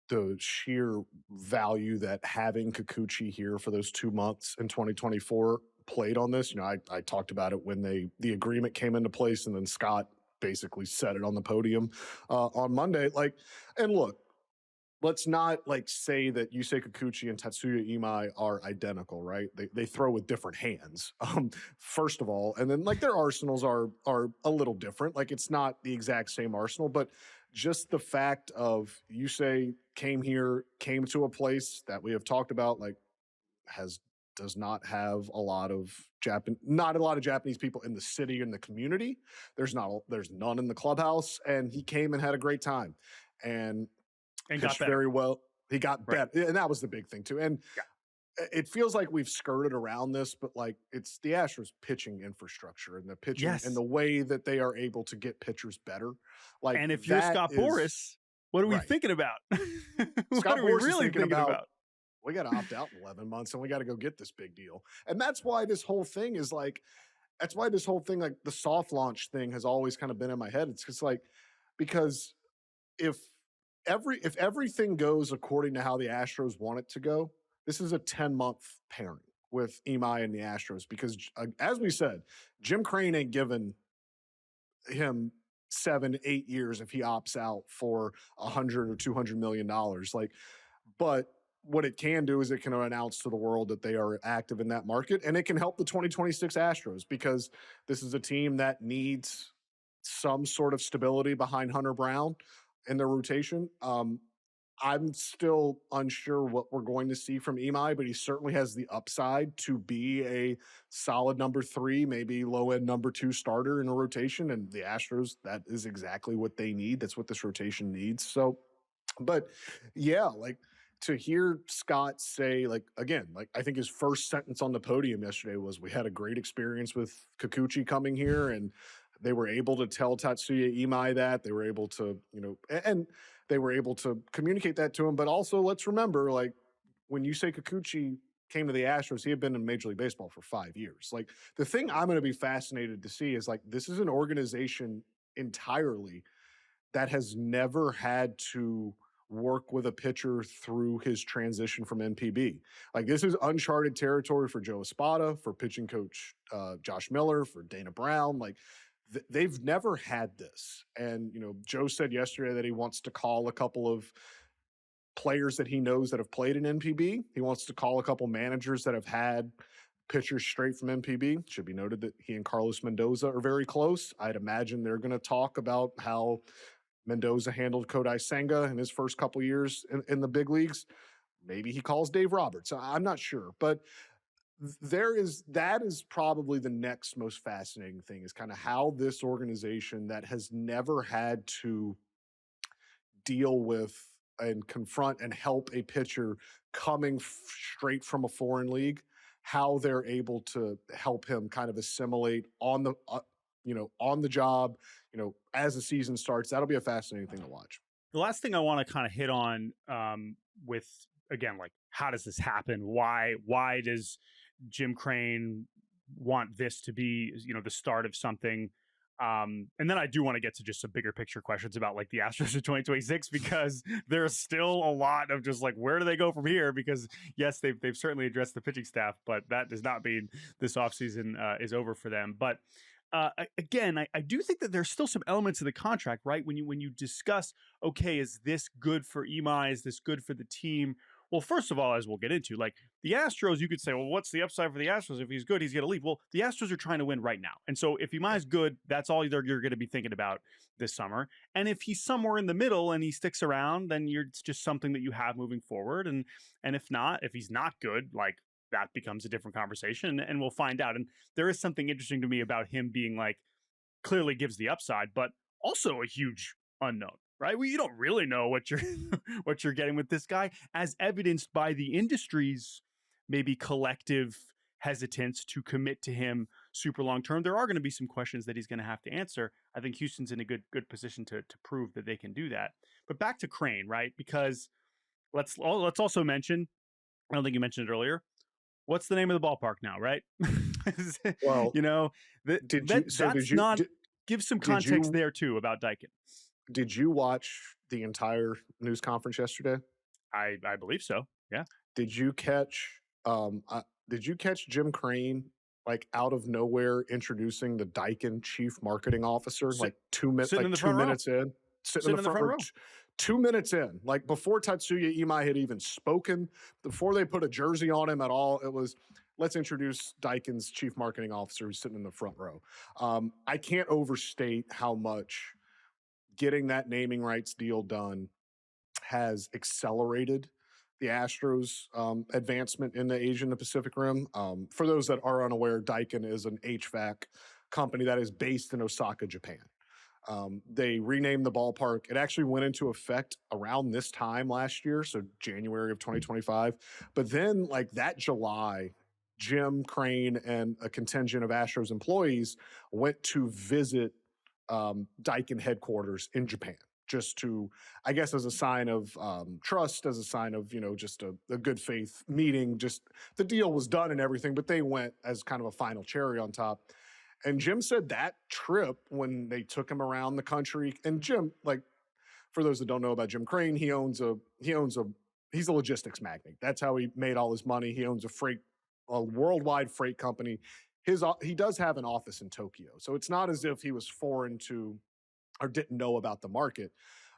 the sheer value that having Kikuchi here for those 2 months in 2024 played on this. I talked about it when the agreement came into place, and then Scott basically said it on the podium on Monday. And look, let's not say that Yusei Kikuchi and Tatsuya Imai are identical, right? They throw with different hands, first of all, and then their arsenals are a little different. It's not the exact same arsenal, but just the fact of Yusei came to a place that we have talked about, does not have not a lot of Japanese people in the city, in the community. There's none in the clubhouse, and he came and had a great time, and got better. very well. He got better, and that was the big thing too. And it feels like we've skirted around this, but it's the Astros pitching infrastructure and the pitching and the way that they are able to get pitchers better. And if you're Scott Boras, what are we thinking about? Scott Boras is really thinking about? We got to opt out in 11 months, and we got to go get this big deal. And that's why this whole thing is the soft launch thing has always kind of been in my head. It's just because if everything goes according to how the Astros want it to go, this is a 10-month pairing with Imai and the Astros, because as we said, Jim Crane ain't giving him 7-8 years if he opts out for $100 or $200 million. But what it can do is it can announce to the world that they are active in that market, and it can help the 2026 Astros, because this is a team that needs some sort of stability behind Hunter Brown in their rotation. I'm still unsure what we're going to see from Imai, but he certainly has the upside to be a solid number 3, maybe low-end number 2 starter in a rotation, and the Astros, that is exactly what they need. That's what this rotation needs. So, but yeah, to hear Scott say, again, I think his first sentence on the podium yesterday was, we had a great experience with Kikuchi coming here, and they were able to tell Tatsuya Imai that. They were able to, and they were able to communicate that to him. But also, let's remember, when Yusei Kikuchi came to the Astros, he had been in Major League Baseball for 5 years. The thing I'm going to be fascinated to see is, this is an organization entirely that has never had to work with a pitcher through his transition from NPB. This is uncharted territory for Joe Espada, for pitching coach Josh Miller, for Dana Brown. They've never had this. And, Joe said yesterday that he wants to call a couple of players that he knows that have played in NPB. He wants to call a couple managers that have had pitchers straight from NPB. It should be noted that he and Carlos Mendoza are very close. I'd imagine they're going to talk about how Mendoza handled Kodai Senga in his first couple years in the big leagues. Maybe he calls Dave Roberts. I'm not sure, but that is probably the next most fascinating thing, is kind of how this organization that has never had to deal with and confront and help a pitcher coming straight from a foreign league, how they're able to help him kind of assimilate on the job, as the season starts. That'll be a fascinating thing to watch. The last thing I want to kind of hit on with, again, how does this happen? Why does Jim Crane want this to be, the start of something? And then I do want to get to just some bigger picture questions about the Astros of 2026, because there's still a lot of just where do they go from here? Because yes, they've certainly addressed the pitching staff, but that does not mean this offseason is over for them. But again, I do think that there's still some elements of the contract, right? When you discuss, okay, is this good for Imai? Is this good for the team? Well, first of all, as we'll get into, the Astros, you could say, well, what's the upside for the Astros? If he's good, he's going to leave. Well, the Astros are trying to win right now. And so if Imai's good, that's all you're going to be thinking about this summer. And if he's somewhere in the middle and he sticks around, then it's just something that you have moving forward. And if not, if he's not good, that becomes a different conversation, and we'll find out. And there is something interesting to me about him being clearly gives the upside, but also a huge unknown, right? You don't really know what you're getting with this guy, as evidenced by the industry's maybe collective hesitance to commit to him super long term. There are going to be some questions that he's going to have to answer. I think Houston's in a good position to prove that they can do that. But back to Crane, right? Because let's also mention, I don't think you mentioned it earlier, what's the name of the ballpark now, right? Well, give some context there too about Daikin. Did you watch the entire news conference yesterday? I believe so. Yeah. Did you catch Jim Crane like out of nowhere introducing the Daikin chief marketing officer Sit, like 2 minutes sitting in the 2 front row. minutes in, sitting in Sitting the front row, 2 minutes in, like before Tatsuya Imai had even spoken, before they put a jersey on him at all, it was let's introduce Daikin's chief marketing officer who's sitting in the front row. I can't overstate how much getting that naming rights deal done has accelerated the Astros' advancement in the Asian and Pacific Rim. For those that are unaware, Daikin is an HVAC company that is based in Osaka, Japan. They renamed the ballpark. It actually went into effect around this time last year, so January of 2025. But then, like that July, Jim Crane and a contingent of Astros employees went to visit Daikin headquarters in Japan, just to, I guess, as a sign of trust, as a sign of, just a good faith meeting. Just the deal was done and everything, but they went as kind of a final cherry on top. And Jim said that trip, when they took him around the country, and Jim, like, for those that don't know about Jim Crane, he's a logistics magnate. That's how he made all his money. He owns a worldwide freight company. He does have an office in Tokyo. So it's not as if he was foreign to or didn't know about the market,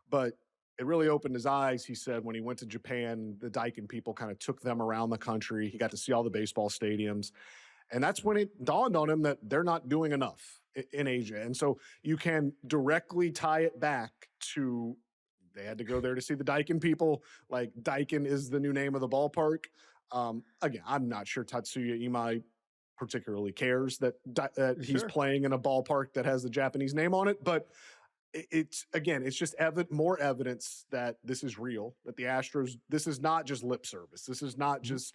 but it really opened his eyes. He said when he went to Japan, the Daikin people kind of took them around the country. He got to see all the baseball stadiums. And that's when it dawned on him that they're not doing enough in Asia. And so you can directly tie it back to they had to go there to see the Daikin people. Like, Daikin is the new name of the ballpark. Again, I'm not sure Tatsuya Imai particularly cares that he's playing in a ballpark that has the Japanese name on it. But it's just more evidence that this is real, that the Astros, this is not just lip service. This is not just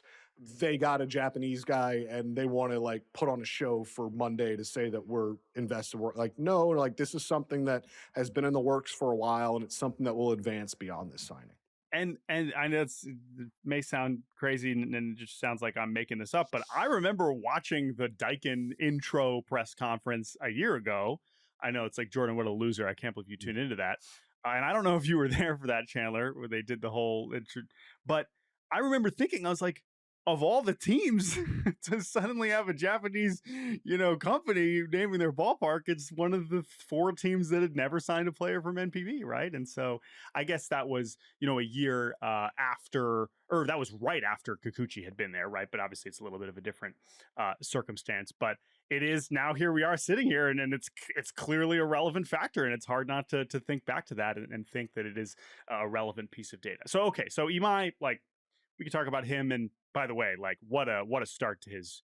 they got a Japanese guy and they want to like put on a show for Monday to say that we're invested. Like, no, like this is something that has been in the works for a while, and it's something that will advance beyond this signing. And I know it may sound crazy and it just sounds like I'm making this up, but I remember watching the Daikin intro press conference a year ago. I know it's like, Jordan, what a loser. I can't believe you tuned into that. And I don't know if you were there for that, Chandler, where they did the whole intro. But I remember thinking, I was like, of all the teams to suddenly have a Japanese, company naming their ballpark, it's one of the 4 teams that had never signed a player from NPB, right? And so I guess that was, a year after, or that was right after Kikuchi had been there, right? But obviously it's a little bit of a different circumstance. But it is now, here we are sitting here, and it's clearly a relevant factor, and it's hard not to think back to that and think that it is a relevant piece of data. So, okay, so Imai, like, we could talk about him, and by the way, like what a start to his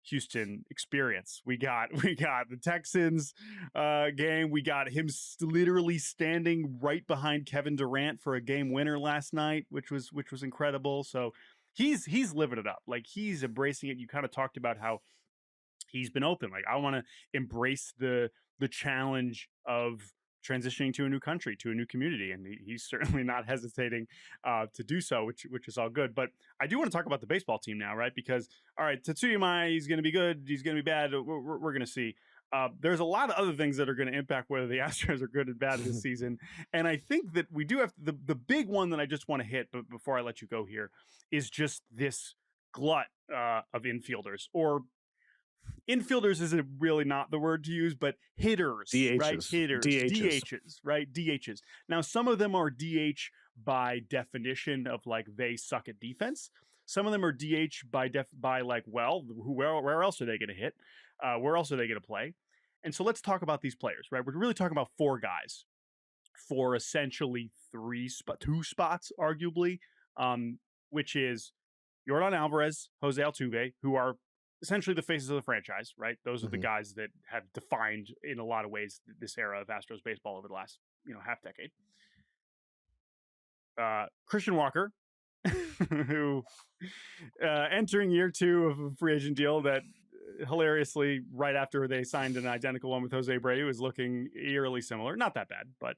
Houston experience. We got the Texans game. We got him literally standing right behind Kevin Durant for a game winner last night, which was incredible. So he's living it up. Like, he's embracing it. You kind of talked about how he's been open. Like, I want to embrace the challenge of transitioning to a new country, to a new community, and he's certainly not hesitating to do so, which is all good. But I do want to talk about the baseball team now, right? Because, all right, Tatsuya Imai, he's going to be good, he's going to be bad, we're going to see. There's a lot of other things that are going to impact whether the Astros are good and bad this season, and I think that we do have the big one that I just want to hit, but before I let you go here, is just this glut of infielders, or infielders isn't really not the word to use, but hitters, DHs, right? Hitters, DHs, right? DHs. Now, some of them are DH by definition of like they suck at defense. Some of them are DH by like, well, where else are they going to hit? Where else are they going to play? And so let's talk about these players, right? We're really talking about 4 guys for essentially 2 spots, arguably, which is Yordan Alvarez, Jose Altuve, who are essentially the faces of the franchise, right? Those are the guys that have defined in a lot of ways this era of Astros baseball over the last, half decade. Christian Walker, who entering year 2 of a free agent deal that hilariously, right after they signed an identical one with Jose Abreu, is looking eerily similar. Not that bad, but,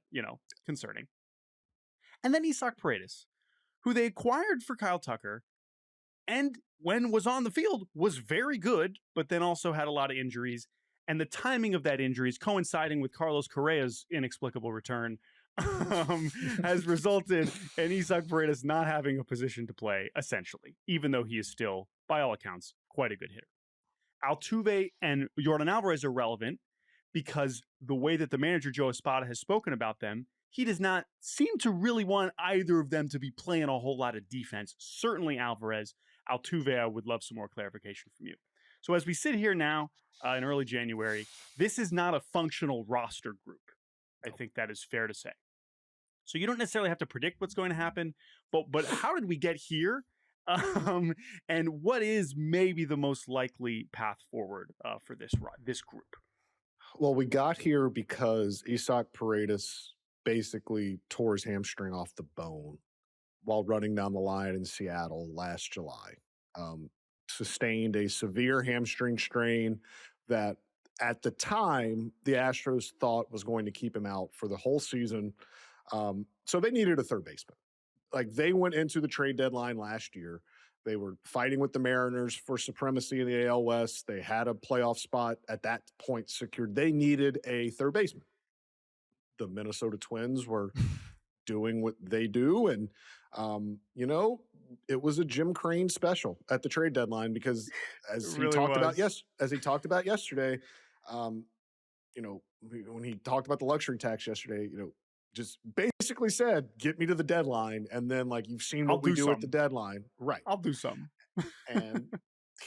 concerning. And then Isaac Paredes, who they acquired for Kyle Tucker, and when was on the field was very good, but then also had a lot of injuries. And the timing of that injuries coinciding with Carlos Correa's inexplicable return has resulted in Isaac Paredes not having a position to play, essentially, even though he is still, by all accounts, quite a good hitter. Altuve and Jordan Alvarez are relevant because the way that the manager, Joe Espada, has spoken about them, he does not seem to really want either of them to be playing a whole lot of defense. Certainly Alvarez. Altuve, I would love some more clarification from you. So as we sit here now in early January, this is not a functional roster group. I think that is fair to say. So you don't necessarily have to predict what's going to happen, but how did we get here? And what is maybe the most likely path forward for this group? Well, we got here because Isaac Paredes basically tore his hamstring off the bone while running down the line in Seattle last July. Sustained a severe hamstring strain that at the time the Astros thought was going to keep him out for the whole season. So they needed a third baseman. Like, they went into the trade deadline last year. They were fighting with the Mariners for supremacy in the AL West. They had a playoff spot at that point secured. They needed a third baseman. The Minnesota Twins were doing what they do. And, it was a Jim Crane special at the trade deadline because as he talked about yesterday, when he talked about the luxury tax yesterday, just basically said, get me to the deadline. And then, like, you've seen what we do at the deadline. Right. I'll do something. And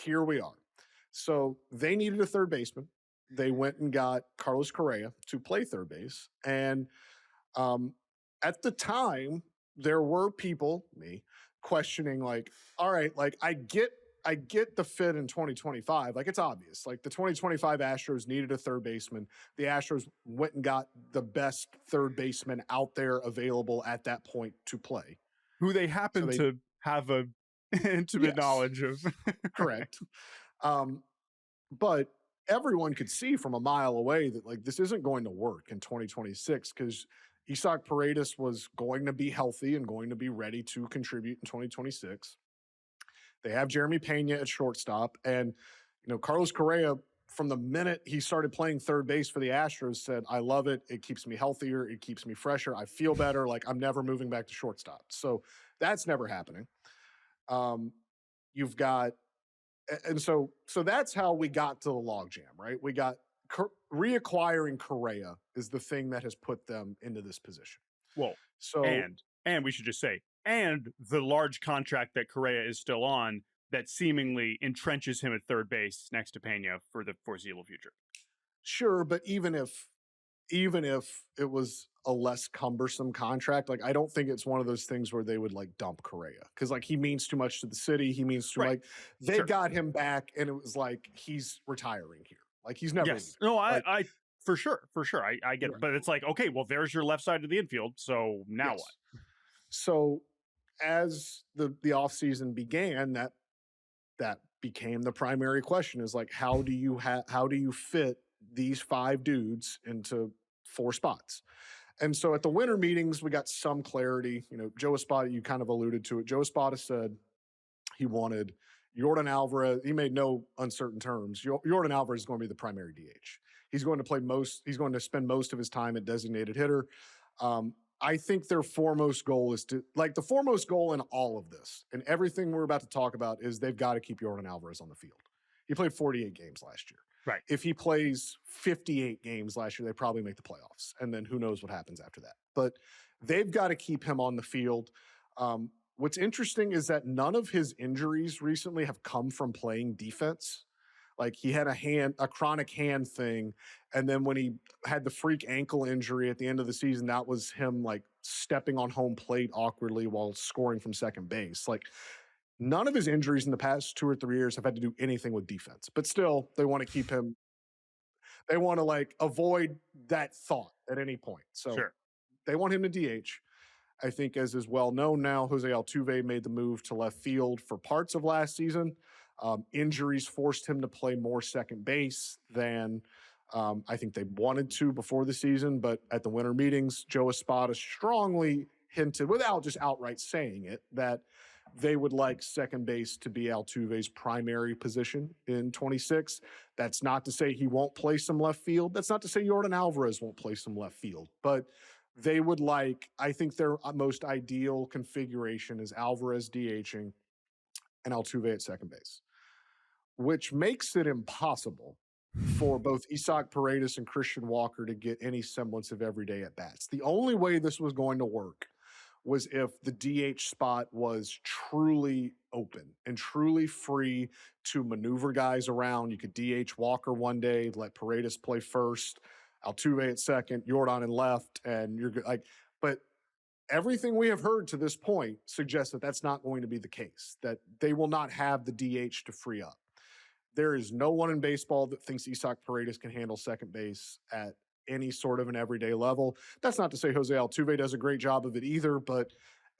here we are. So they needed a third baseman. They went and got Carlos Correa to play third base. And at the time, there were people, me, questioning, like, all right, like, I get the fit in 2025. Like, it's obvious. Like, the 2025 Astros needed a third baseman. The Astros went and got the best third baseman out there available at that point to play. Who they happen to have a intimate knowledge of. Correct. But everyone could see from a mile away that, like, this isn't going to work in 2026 because Isaac Paredes was going to be healthy and going to be ready to contribute in 2026. They have Jeremy Pena at shortstop. And, Carlos Correa, from the minute he started playing third base for the Astros, said, I love it. It keeps me healthier. It keeps me fresher. I feel better. Like, I'm never moving back to shortstop. So that's never happening. You've got, and so that's how we got to the logjam, right? We got reacquiring Correa is the thing that has put them into this position. Well, so and we should just say, and the large contract that Correa is still on that seemingly entrenches him at third base next to Pena for the foreseeable future. Sure, but even if it was a less cumbersome contract, like, I don't think it's one of those things where they would, like, dump Correa because, like, he means too much to the city. He means too much. They got him back, and it was like, he's retiring here. Like, he's never. Yes. No, I for sure. I get it. But it's like, okay, well, there's your left side of the infield. So now what? So as the offseason began, that became the primary question is, like, how do you fit these five dudes into four spots? And so at the winter meetings, we got some clarity. Joe Espada, you kind of alluded to it. Joe Espada said he wanted Jordan Alvarez. He made no uncertain terms. Jordan Alvarez is going to be the primary DH. He's going to spend most of his time at designated hitter. I think their foremost goal is the foremost goal in all of this and everything we're about to talk about is they've got to keep Jordan Alvarez on the field. He played 48 games last year. Right. If he plays 58 games last year, they probably make the playoffs. And then who knows what happens after that. But they've got to keep him on the field. What's interesting is that none of his injuries recently have come from playing defense. Like, he had a chronic hand thing. And then when he had the freak ankle injury at the end of the season, that was him, like, stepping on home plate awkwardly while scoring from second base. Like, none of his injuries in the past 2 or 3 years have had to do anything with defense. But still, they want to keep him. They want to, like, avoid that thought at any point. So They want him to DH. I think, as is well known now, Jose Altuve made the move to left field for parts of last season. Injuries forced him to play more second base than I think they wanted to before the season. But at the winter meetings, Joe Espada strongly hinted, without just outright saying it, that they would like second base to be Altuve's primary position in 26. That's not to say he won't play some left field. That's not to say Jordan Alvarez won't play some left field. But they would like, I think their most ideal configuration is Alvarez DHing and Altuve at second base, which makes it impossible for both Isaac Paredes and Christian Walker to get any semblance of everyday at bats. The only way this was going to work was if the DH spot was truly open and truly free to maneuver guys around. You could DH Walker one day, let Paredes play first, Altuve at second, Jordan in left, and you're good. Like, but everything we have heard to this point suggests that that's not going to be the case, that they will not have the DH to free up. There is no one in baseball that thinks Isaac Paredes can handle second base at any sort of an everyday level. That's not to say Jose Altuve does a great job of it either, but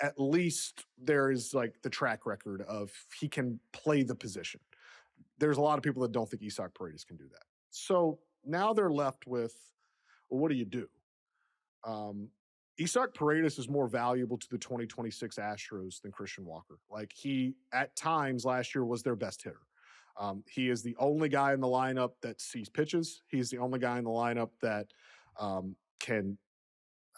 at least there is like the track record of he can play the position. There's a lot of people that don't think Isaac Paredes can do that. So now they're left with, well, what do you do? Isaac Paredes is more valuable to the 2026 Astros than Christian Walker. Like, he, at times last year, was their best hitter. He is the only guy in the lineup that sees pitches. He's the only guy in the lineup that can,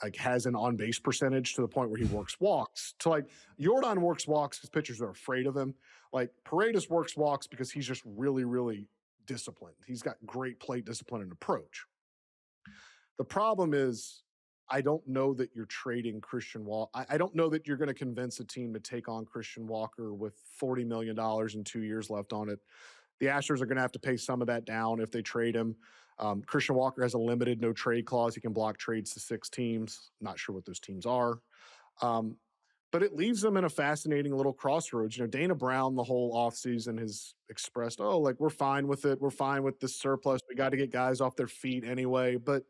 like, has an on-base percentage to the point where he works walks. To, like, Jordan works walks because pitchers are afraid of him. Like, Paredes works walks because he's just really, really disciplined. He's got great plate discipline and approach. The problem is, I don't know that you're trading Christian Walker. I don't know that you're going to convince a team to take on Christian Walker with $40 million and 2 years left on it. The Astros are going to have to pay some of that down if they trade him. Christian Walker has a limited no trade clause. He can block trades to 6 teams. Not sure what those teams are. But it leaves them in a fascinating little crossroads. You know, Dana Brown the whole offseason has expressed, oh, like, we're fine with it. We're fine with this surplus. We got to get guys off their feet anyway. But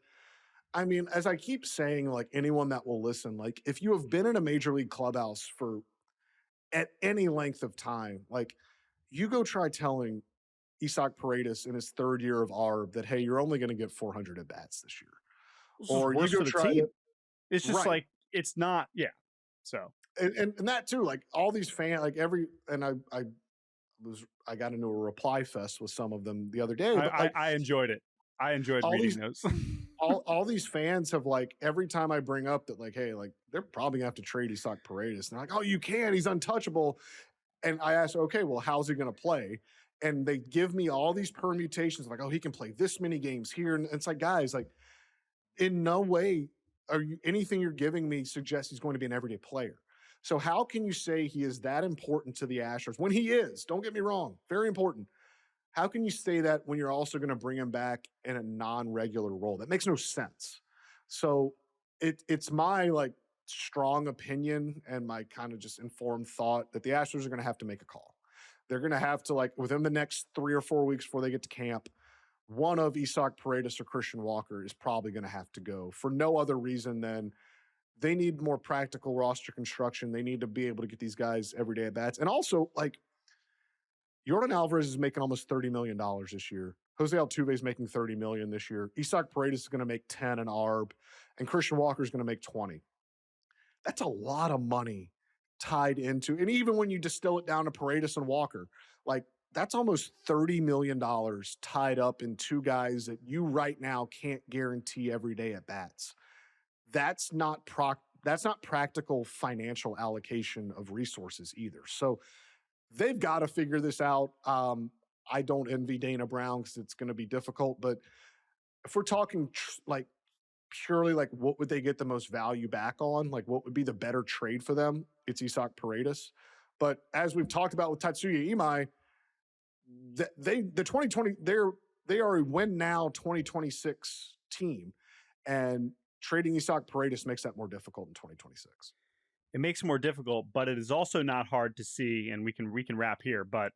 I mean, as I keep saying, like, anyone that will listen, like, if you have been in a major league clubhouse for at any length of time, like, you go try telling Isaac Paredes in his 3rd year of ARB that, hey, you're only going to get 400 at bats this year. Or you go try to, it's just right. like, it's not, yeah. So, and that too, like, all these fans, like, I got into a reply fest with some of them the other day. But I enjoyed it. I enjoyed reading those. all these fans have, like, every time I bring up that, like, hey, like, they're probably gonna have to trade Isaac Paredes. And they're like, oh, you can, he's untouchable. And I asked, okay, well, how's he gonna play? And they give me all these permutations, like, oh, he can play this many games here. And it's like, guys, like, in no way anything you're giving me suggests he's going to be an everyday player. So how can you say he is that important to the Astros when he is? Don't get me wrong, very important. How can you say that when you're also going to bring him back in a non-regular role? That makes no sense. So it's my, like, strong opinion and my kind of just informed thought that the Astros are going to have to make a call. They're going to have to, like, within the next 3 or 4 weeks before they get to camp, one of Isaac Paredes or Christian Walker is probably going to have to go for no other reason than they need more practical roster construction. They need to be able to get these guys everyday at bats. And also, like, Jordan Alvarez is making almost $30 million this year. Jose Altuve is making $30 million this year. Isaac Paredes is going to make 10 in ARB, and Christian Walker is going to make 20. That's a lot of money tied into, and even when you distill it down to Paredes and Walker, like, that's almost $30 million tied up in 2 guys that you right now can't guarantee every day at bats. That's not practical financial allocation of resources either. So they've got to figure this out. I don't envy Dana Brown because it's going to be difficult. But if we're talking like purely like what would they get the most value back on, like what would be the better trade for them, it's Isaac Paredes. But as we've talked about with Tatsuya Imai, they are a win now 2026 team, and trading Isaac Paredes makes that more difficult in 2026. It makes it more difficult, but it is also not hard to see, and we can wrap here, but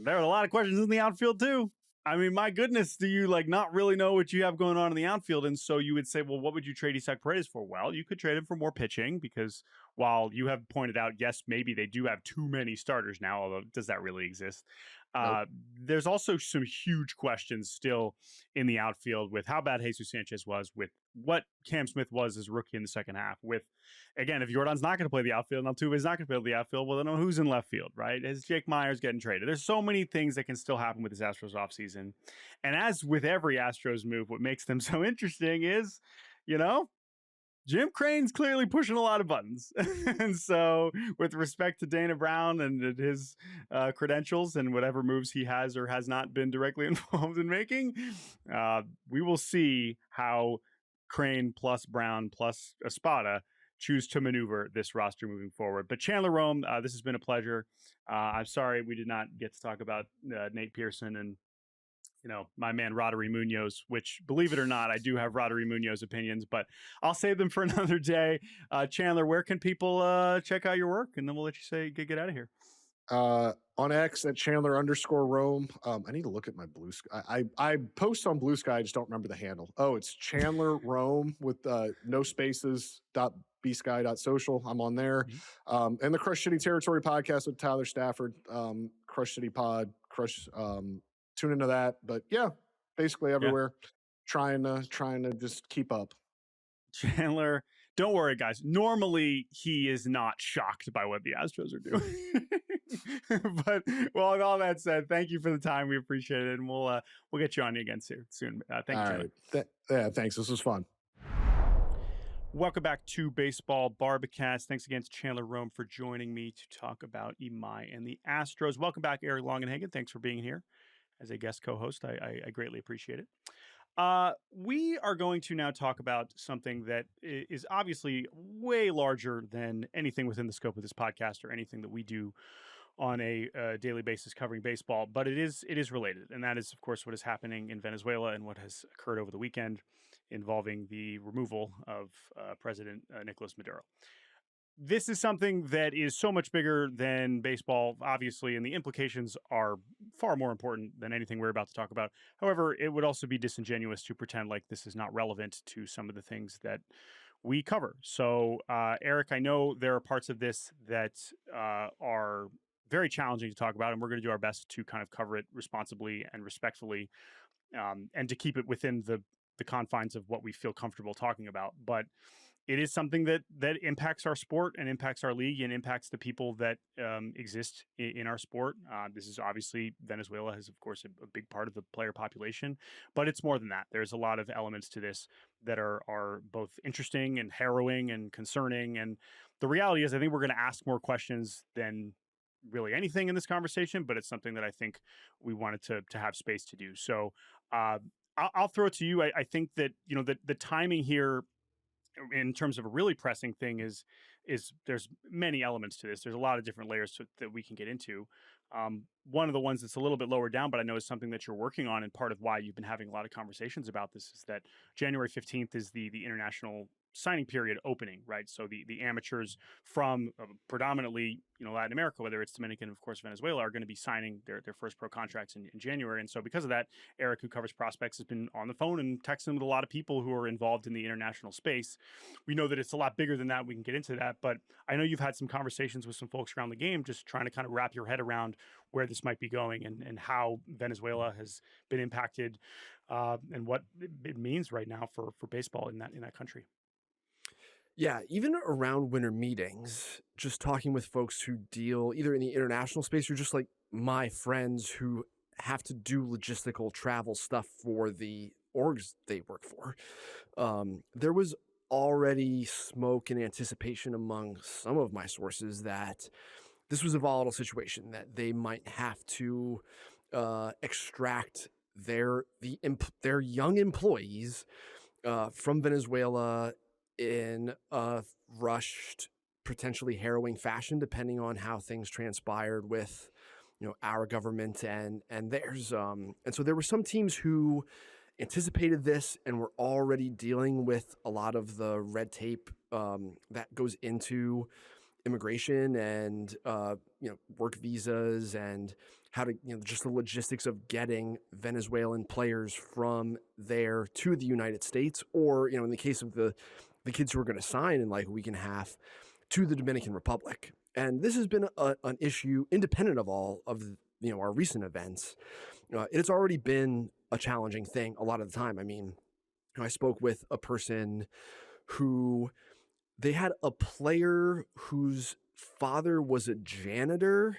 there are a lot of questions in the outfield too. I mean, my goodness, do you, like, not really know what you have going on in the outfield? And so you would say, well, what would you trade Isaac Paredes for? Well, you could trade him for more pitching because while you have pointed out, yes, maybe they do have too many starters now, although does that really exist? Nope. There's also some huge questions still in the outfield with how bad Jesus Sanchez was, with what Cam Smith was as a rookie in the second half. With, again, if Jordan's not going to play the outfield and Altuve is not going to play the outfield, well, then who's in left field, right? Is Jake Myers getting traded? There's so many things that can still happen with this Astros offseason. And as with every Astros move, what makes them so interesting is, you know, Jim Crane's clearly pushing a lot of buttons. And so with respect to Dana Brown and his credentials and whatever moves he has or has not been directly involved in making, we will see how Crane plus Brown plus Espada choose to maneuver this roster moving forward. But Chandler Rome, this has been a pleasure. I'm sorry we did not get to talk about Nate Pearson and my man Roddery Munoz, which, believe it or not, I do have Roddery Munoz opinions, but I'll save them for another day. Chandler, where can people check out your work? And then we'll let you get out of here. On X at Chandler_Rome. I need to look at my Blue Sky. I post on Blue Sky. I just don't remember the handle. Oh, it's Chandler Rome with no spaces .bsky.social. I'm on there. And the Crush City Territory podcast with Tyler Stafford. Crush City Pod. Tune into that. But yeah, basically everywhere. Trying to just keep up. Chandler, don't worry, guys. Normally, he is not shocked by what the Astros are doing. But well, with all that said, thank you for the time. We appreciate it, and we'll get you on again soon. Thank you. Right. Thanks. This was fun. Welcome back to Baseball Barbacast. Thanks again to Chandler Rome for joining me to talk about Imai and the Astros. Welcome back, Eric Longenhagen. Thanks for being here as a guest co-host. I greatly appreciate it. We are going to now talk about something that is obviously way larger than anything within the scope of this podcast or anything that we do on a daily basis covering baseball, but it is related. And that is, of course, what is happening in Venezuela and what has occurred over the weekend involving the removal of President Nicolas Maduro. This is something that is so much bigger than baseball, obviously, and the implications are far more important than anything we're about to talk about. However, it would also be disingenuous to pretend like this is not relevant to some of the things that we cover. So, Eric, I know there are parts of this that are very challenging to talk about, and we're going to do our best to kind of cover it responsibly and respectfully, and to keep it within the confines of what we feel comfortable talking about. But it is something that impacts our sport and impacts our league and impacts the people that exist in our sport. This is obviously, Venezuela has, of course, a big part of the player population, but it's more than that. There's a lot of elements to this that are both interesting and harrowing and concerning. And the reality is, I think we're going to ask more questions than really anything in this conversation, but it's something that I think we wanted to have space to do. So I'll throw it to you. I think that, the timing here in terms of a really pressing thing is there's many elements to this. There's a lot of different layers that we can get into. One of the ones that's a little bit lower down, but I know is something that you're working on, and part of why you've been having a lot of conversations about this is that January 15th is the international signing period opening, right? So the amateurs from predominantly, Latin America, whether it's Dominican, of course, Venezuela, are going to be signing their first pro contracts in January. And so because of that, Eric, who covers prospects, has been on the phone and texting with a lot of people who are involved in the international space. We know that it's a lot bigger than that. We can get into that, but I know you've had some conversations with some folks around the game, just trying to kind of wrap your head around where this might be going and how Venezuela has been impacted, and what it means right now for baseball in that country. Yeah, even around winter meetings, just talking with folks who deal either in the international space or just like my friends who have to do logistical travel stuff for the orgs they work for, there was already smoke and anticipation among some of my sources that this was a volatile situation, that they might have to extract their young employees from Venezuela in a rushed, potentially harrowing fashion, depending on how things transpired with, our government and theirs. And so there were some teams who anticipated this and were already dealing with a lot of the red tape that goes into immigration and work visas and how to just the logistics of getting Venezuelan players from there to the United States, or in the case of the kids who are going to sign in like a week and a half, to the Dominican Republic. And this has been an issue independent of all of our recent events. It's already been a challenging thing a lot of the time. I mean, I spoke with a person who they had a player whose father was a janitor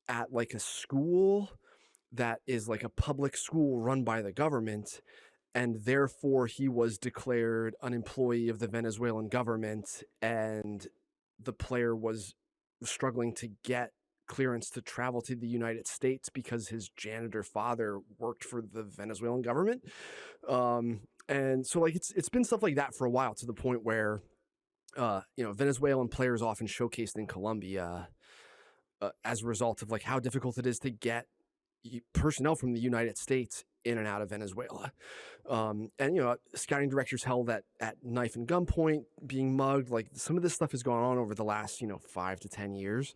at like a school that is like a public school run by the government. and therefore he was declared an employee of the Venezuelan government, and the player was struggling to get clearance to travel to the United States because his janitor father worked for the Venezuelan government. And so like it's been stuff like that for a while, to the point where Venezuelan players often showcased in Colombia as a result of like how difficult it is to get personnel from the United States in and out of Venezuela. And scouting directors held at knife and gunpoint, being mugged. Like, some of this stuff has gone on over the last 5 to 10 years.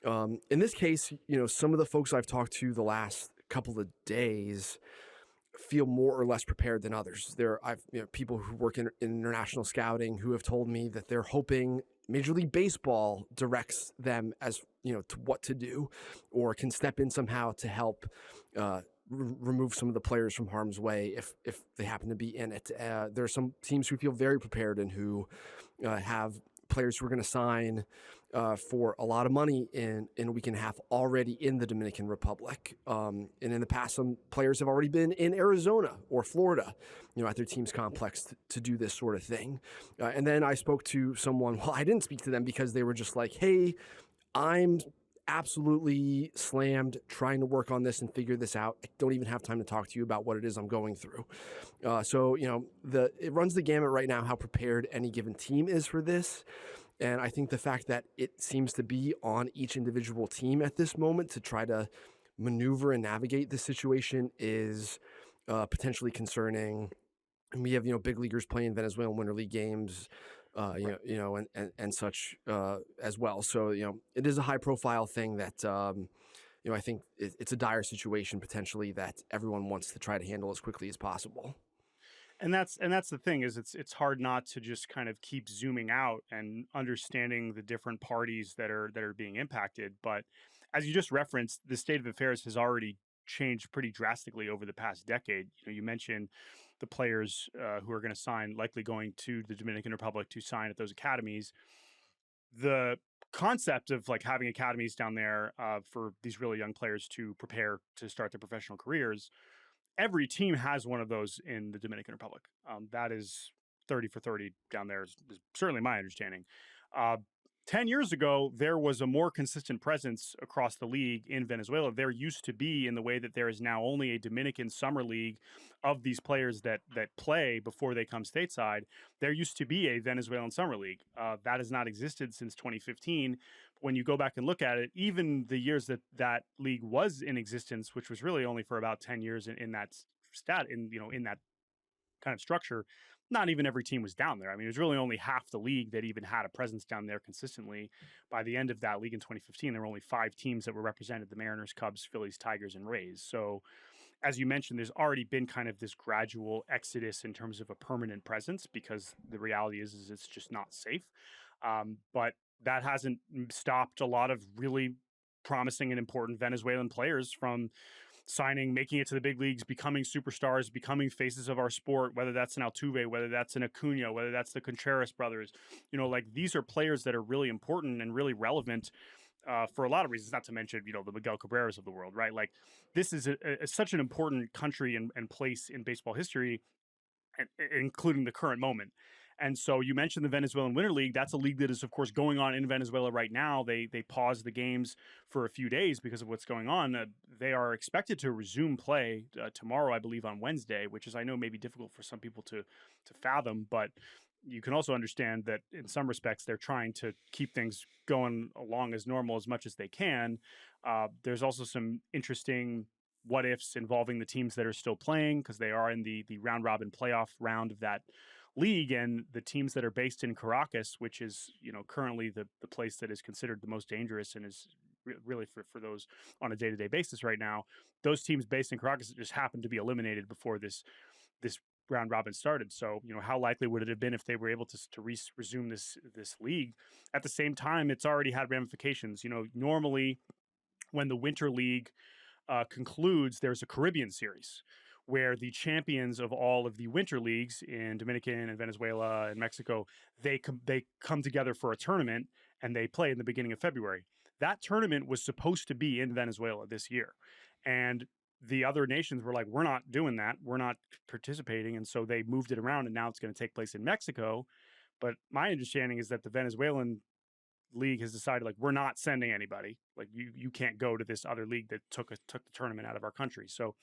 In this case, some of the folks I've talked to the last couple of days feel more or less prepared than others. I've people who work in international scouting who have told me that they're hoping Major League Baseball directs them as to what to do, or can step in somehow to help remove some of the players from harm's way if they happen to be in it. There are some teams who feel very prepared and who have players who are going to sign for a lot of money in a week and a half already in the Dominican Republic. And in the past, some players have already been in Arizona or Florida, at their team's complex to do this sort of thing. And then I spoke to someone, well, I didn't speak to them because they were just like, hey, I'm absolutely slammed trying to work on this and figure this out. I don't even have time to talk to you about what it is I'm going through. So it runs the gamut right now how prepared any given team is for this. And I think the fact that it seems to be on each individual team at this moment to try to maneuver and navigate this situation is potentially concerning. And we have big leaguers playing Venezuelan Winter League games, and such as well. So it is a high profile thing that I think it's a dire situation potentially that everyone wants to try to handle as quickly as possible. And that's the thing, is it's hard not to just kind of keep zooming out and understanding the different parties that are being impacted. But as you just referenced, the state of affairs has already changed pretty drastically over the past decade. You mentioned the players who are going to sign, likely going to the Dominican Republic to sign at those academies. The concept of like having academies down there for these really young players to prepare to start their professional careers, every team has one of those in the Dominican Republic. That is 30 for 30 down there is certainly my understanding. 10 years ago, there was a more consistent presence across the league in Venezuela. There used to be, in the way that there is now only a Dominican summer league of these players that play before they come stateside, there used to be a Venezuelan summer league. That has not existed since 2015. When you go back and look at it, even the years that league was in existence, which was really only for about 10 years in that in that kind of structure, not even every team was down there. I mean, it was really only half the league that even had a presence down there consistently. By the end of that league in 2015, there were only 5 teams that were represented: the Mariners, Cubs, Phillies, Tigers, and Rays. So, as you mentioned, there's already been kind of this gradual exodus in terms of a permanent presence, because the reality is it's just not safe. But that hasn't stopped a lot of really promising and important Venezuelan players from signing, making it to the big leagues, becoming superstars, becoming faces of our sport, whether that's an Altuve, whether that's an Acuna, whether that's the Contreras brothers. Like, these are players that are really important and really relevant for a lot of reasons, not to mention, the Miguel Cabreras of the world, right? Like, this is such an important country and place in baseball history, including the current moment. And so you mentioned the Venezuelan Winter League. That's a league that is, of course, going on in Venezuela right now. They paused the games for a few days because of what's going on. They are expected to resume play tomorrow, I believe, on Wednesday, which is, I know, may be difficult for some people to fathom. But you can also understand that in some respects, they're trying to keep things going along as normal as much as they can. There's also some interesting what ifs involving the teams that are still playing, because they are in the round robin playoff round of that league, and the teams that are based in Caracas, which is currently the place that is considered the most dangerous and is really for those on a day-to-day basis right now. Those teams based in Caracas just happened to be eliminated before this round robin started. So how likely would it have been if they were able to resume this league? At the same time, it's already had ramifications. Normally when the Winter League concludes, there's a Caribbean series where the champions of all of the winter leagues in Dominican and Venezuela and Mexico, they come together for a tournament, and they play in the beginning of February. That tournament was supposed to be in Venezuela this year. And the other nations were like, we're not doing that. We're not participating. And so they moved it around, and now it's going to take place in Mexico. But my understanding is that the Venezuelan league has decided, like, we're not sending anybody. Like, you can't go to this other league that took the tournament out of our country. So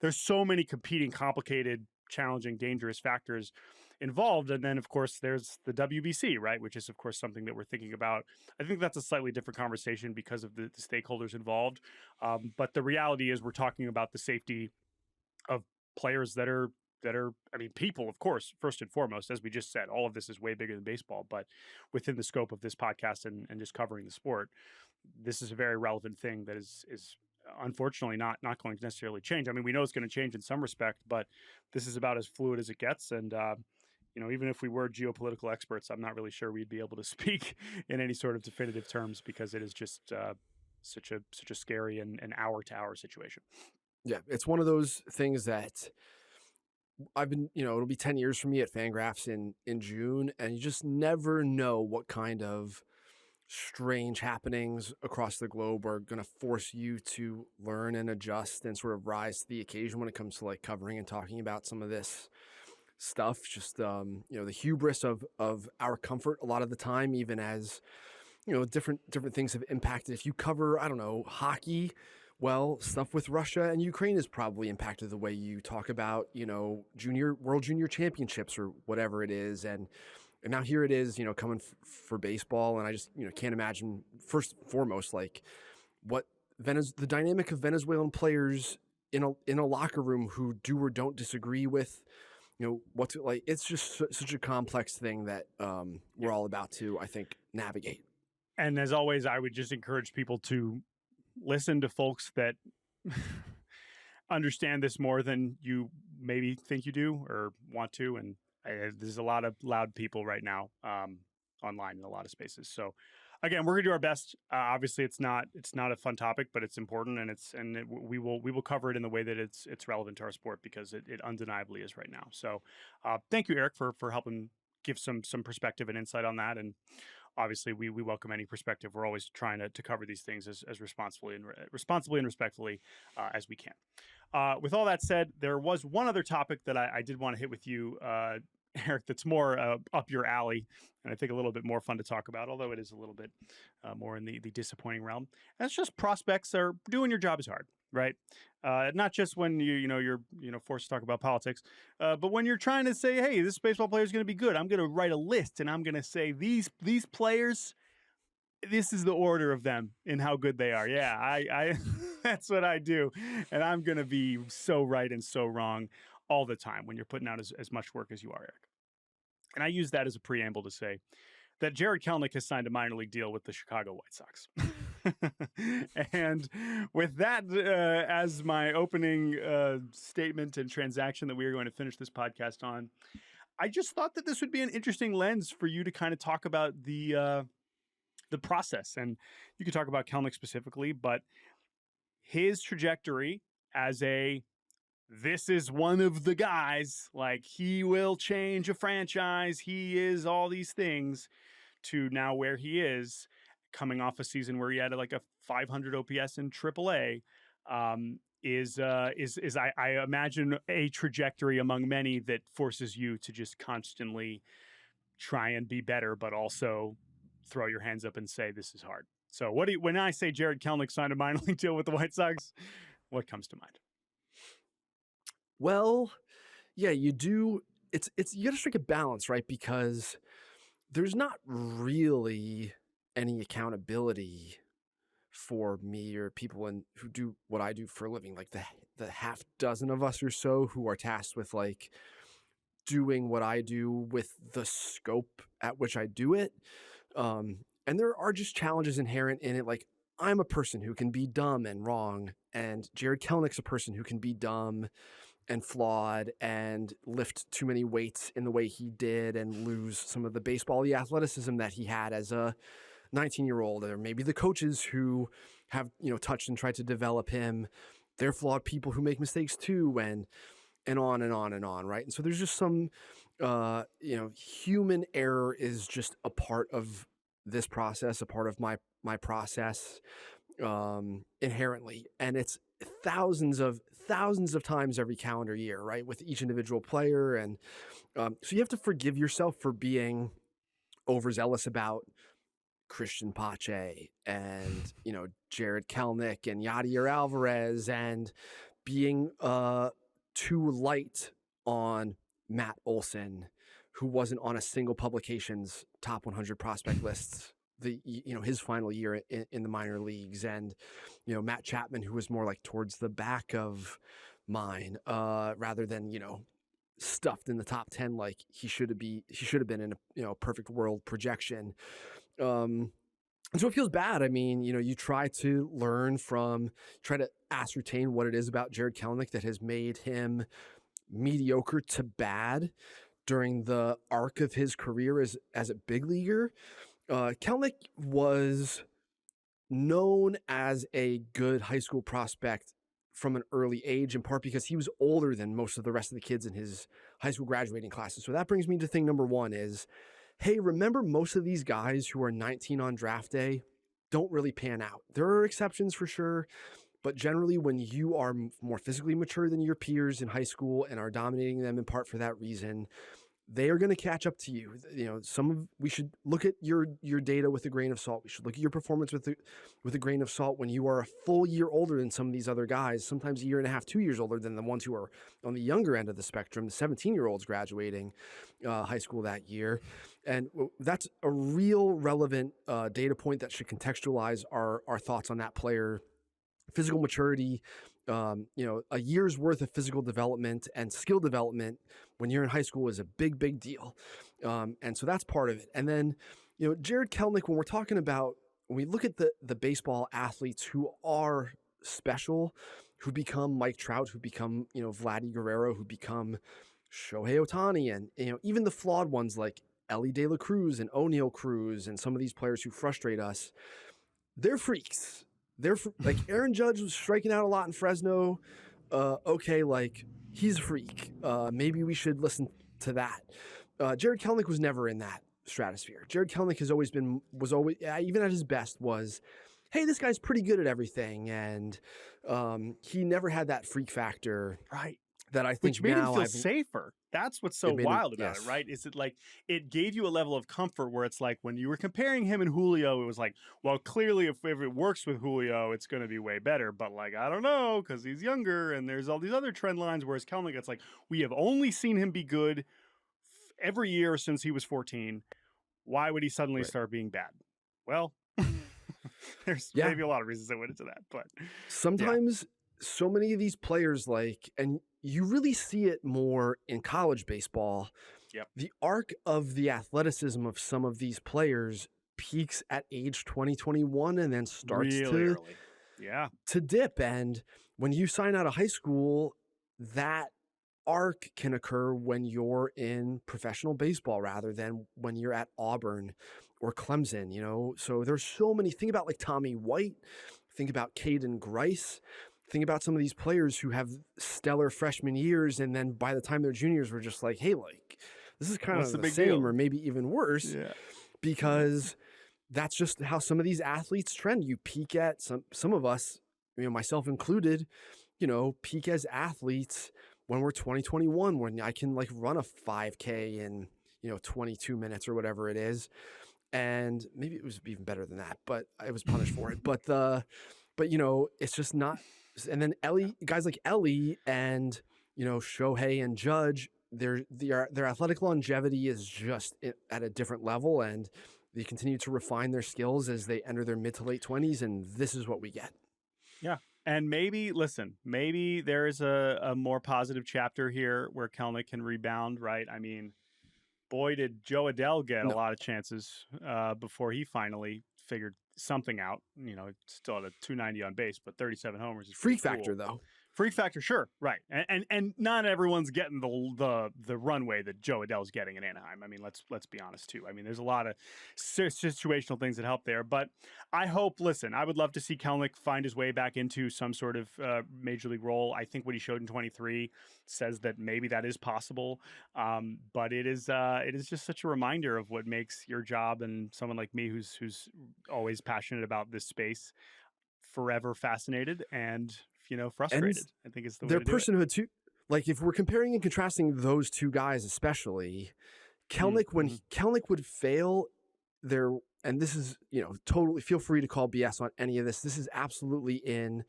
there's so many competing, complicated, challenging, dangerous factors involved. And then, of course, there's the WBC, right? Which is, of course, something that we're thinking about. I think that's a slightly different conversation because of the stakeholders involved. But the reality is we're talking about the safety of players that are, I mean, people, of course, first and foremost. As we just said, all of this is way bigger than baseball, but within the scope of this podcast and just covering the sport, this is a very relevant thing that is unfortunately not going to necessarily change. I mean, we know it's going to change in some respect, but this is about as fluid as it gets. And even if we were geopolitical experts, I'm not really sure we'd be able to speak in any sort of definitive terms, because it is just such a scary and hour-to-hour situation. Yeah, it's one of those things that I've been, it'll be 10 years for me at FanGraphs in June, and you just never know what kind of strange happenings across the globe are going to force you to learn and adjust and sort of rise to the occasion when it comes to like covering and talking about some of this stuff. Just, the hubris of our comfort a lot of the time, even as, different things have impacted. If you cover, I don't know, hockey, well, stuff with Russia and Ukraine has probably impacted the way you talk about, world junior championships or whatever it is. And now here it is, coming for baseball. And I just, can't imagine, first and foremost, like what the dynamic of Venezuelan players in a locker room who do or don't disagree with, what's it like. It's just such a complex thing that we're all about to, I think, navigate. And as always, I would just encourage people to listen to folks that understand this more than you maybe think you do or want to. And there's a lot of loud people right now online in a lot of spaces. So again, we're gonna do our best. Obviously, it's not a fun topic, but it's important, and we will cover it in the way that it's relevant to our sport, because it undeniably is right now. So thank you, Eric, for helping give some perspective and insight on that. And obviously, we welcome any perspective. We're always trying to cover these things as responsibly and respectfully as we can. With all that said, there was one other topic that I did want to hit with you, Eric, that's more up your alley, and I think a little bit more fun to talk about, although it is a little bit more in the disappointing realm. And it's just prospects are doing your job is hard, right? Not just when you're forced to talk about politics, but when you're trying to say, hey, this baseball player is going to be good. I'm going to write a list, and I'm going to say these players, this is the order of them and how good they are. Yeah, I that's what I do, and I'm going to be so right and so wrong all the time when you're putting out as much work as you are, Eric. And I use that as a preamble to say that Jared Kelenic has signed a minor league deal with the Chicago White Sox. And with that as my opening statement and transaction that we are going to finish this podcast on, I just thought that this would be an interesting lens for you to kind of talk about the process. And you could talk about Kelenic specifically, but his trajectory as this is one of the guys, like he will change a franchise, he is all these things, to now where he is, coming off a season where he had like a 500 OPS in AAA, is I imagine a trajectory among many that forces you to just constantly try and be better, but also throw your hands up and say this is hard. So when I say Jared Kelenic signed a minor league deal with the White Sox, what comes to mind? Well, yeah, you do. It's you got to strike a balance, right? Because there's not really any accountability for me or people who do what I do for a living, like the half dozen of us or so who are tasked with like doing what I do with the scope at which I do it. And there are just challenges inherent in it. Like, I'm a person who can be dumb and wrong, and Jared Kelenic's a person who can be dumb and flawed and lift too many weights in the way he did and lose some of the baseball-y athleticism that he had as a 19-year-old. Or maybe the coaches who have, touched and tried to develop him, they're flawed people who make mistakes too, and on and on and on, right? And so there's just some, human error is just a part of this process, a part of my process inherently. And it's thousands of times every calendar year, right, with each individual player. And so you have to forgive yourself for being overzealous about Christian Pache and, Jared Kelenic and Yadier Alvarez, and being too light on Matt Olson, who wasn't on a single publication's top 100 prospect lists his final year in the minor leagues, and Matt Chapman, who was more like towards the back of mine, rather than stuffed in the top 10 like he should have been in a perfect world projection. And so it feels bad. I mean, you try to try to ascertain what it is about Jared Kelenic that has made him mediocre to bad during the arc of his career as a big leaguer. Kelenic was known as a good high school prospect from an early age, in part because he was older than most of the rest of the kids in his high school graduating classes. So that brings me to thing number one is, hey, remember most of these guys who are 19 on draft day don't really pan out. There are exceptions for sure, but generally when you are more physically mature than your peers in high school and are dominating them in part for that reason, they are going to catch up to you. We should look at your data with a grain of salt. We should look at your performance with a grain of salt when you are a full year older than some of these other guys, sometimes a year and a half, 2 years older than the ones who are on the younger end of the spectrum, the 17-year-olds graduating high school that year. And that's a real relevant data point that should contextualize our thoughts on that player. Physical maturity, a year's worth of physical development and skill development when you're in high school is a big, big deal. And so that's part of it. And then, Jared Kelenic, when we look at the baseball athletes who are special, who become Mike Trout, who become, Vladdy Guerrero, who become Shohei Ohtani, and, even the flawed ones like Ellie De La Cruz and O'Neal Cruz and some of these players who frustrate us, they're freaks. They're like Aaron Judge was striking out a lot in Fresno. Okay, like he's a freak. Maybe we should listen to that. Jared Kelenic was never in that stratosphere. Jared Kelenic was always, even at his best, was, hey, this guy's pretty good at everything, and he never had that freak factor, right? That I think which made now him feel safer. That's what's so wild about it, right? Is it like it gave you a level of comfort where it's like when you were comparing him and Julio, it was like, well, clearly if it works with Julio, it's going to be way better. But like, I don't know, because he's younger and there's all these other trend lines. Whereas Kelenic, it's like, we have only seen him be good every year since he was 14. Why would he suddenly start being bad? Well, there's maybe a lot of reasons that went into that, but sometimes so many of these players, and you really see it more in college baseball. Yep. The arc of the athleticism of some of these players peaks at age 20, 21, and then starts really to early. To dip. And when you sign out of high school, that arc can occur when you're in professional baseball rather than when you're at Auburn or Clemson, So there's so many. Think about like Tommy White. Think about Caden Grice. Think about some of these players who have stellar freshman years, and then by the time they're juniors, we're just like, hey, this is kind of the same deal? Or maybe even worse, because that's just how some of these athletes trend. You peak at some of us, myself included, peak as athletes when we're 2021, when I can run a 5K in 22 minutes or whatever it is, and maybe it was even better than that, but I was punished for it. But it's just not. And then guys like Ellie and Shohei and Judge, their athletic longevity is just at a different level, and they continue to refine their skills as they enter their mid to late 20s, and this is what we get. Yeah. And maybe there is a more positive chapter here where Kelenic can rebound, right? I mean, boy, did Joe Adell get a lot of chances before he finally figured something out. Still at a 290 on base, but 37 homers is freak factor though. Freak factor, sure, right, and not everyone's getting the runway that Joe Adell's getting in Anaheim. I mean, let's be honest too. I mean, there's a lot of situational things that help there, but I would love to see Kelenic find his way back into some sort of major league role. I think what he showed in 23 says that maybe that is possible, but it is just such a reminder of what makes your job and someone like me who's always passionate about this space forever fascinated and frustrated. I think it's the way their to do it. personhood too. Like if we're comparing and contrasting those two guys, especially Kelenic, when Kelenic would fail there, and this is, totally feel free to call BS on any of this. This is absolutely in,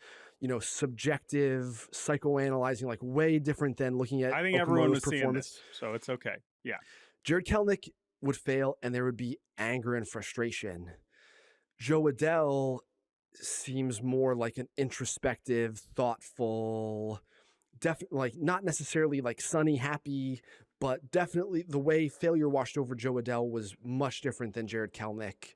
subjective psychoanalyzing, like way different than looking at I think everyone was performance. seeing this, so it's okay. Yeah. Jared Kelenic would fail and there would be anger and frustration. Joe Adele seems more like an introspective, thoughtful, like not necessarily like sunny, happy, but definitely the way failure washed over Joe Adele was much different than Jared Kelenic.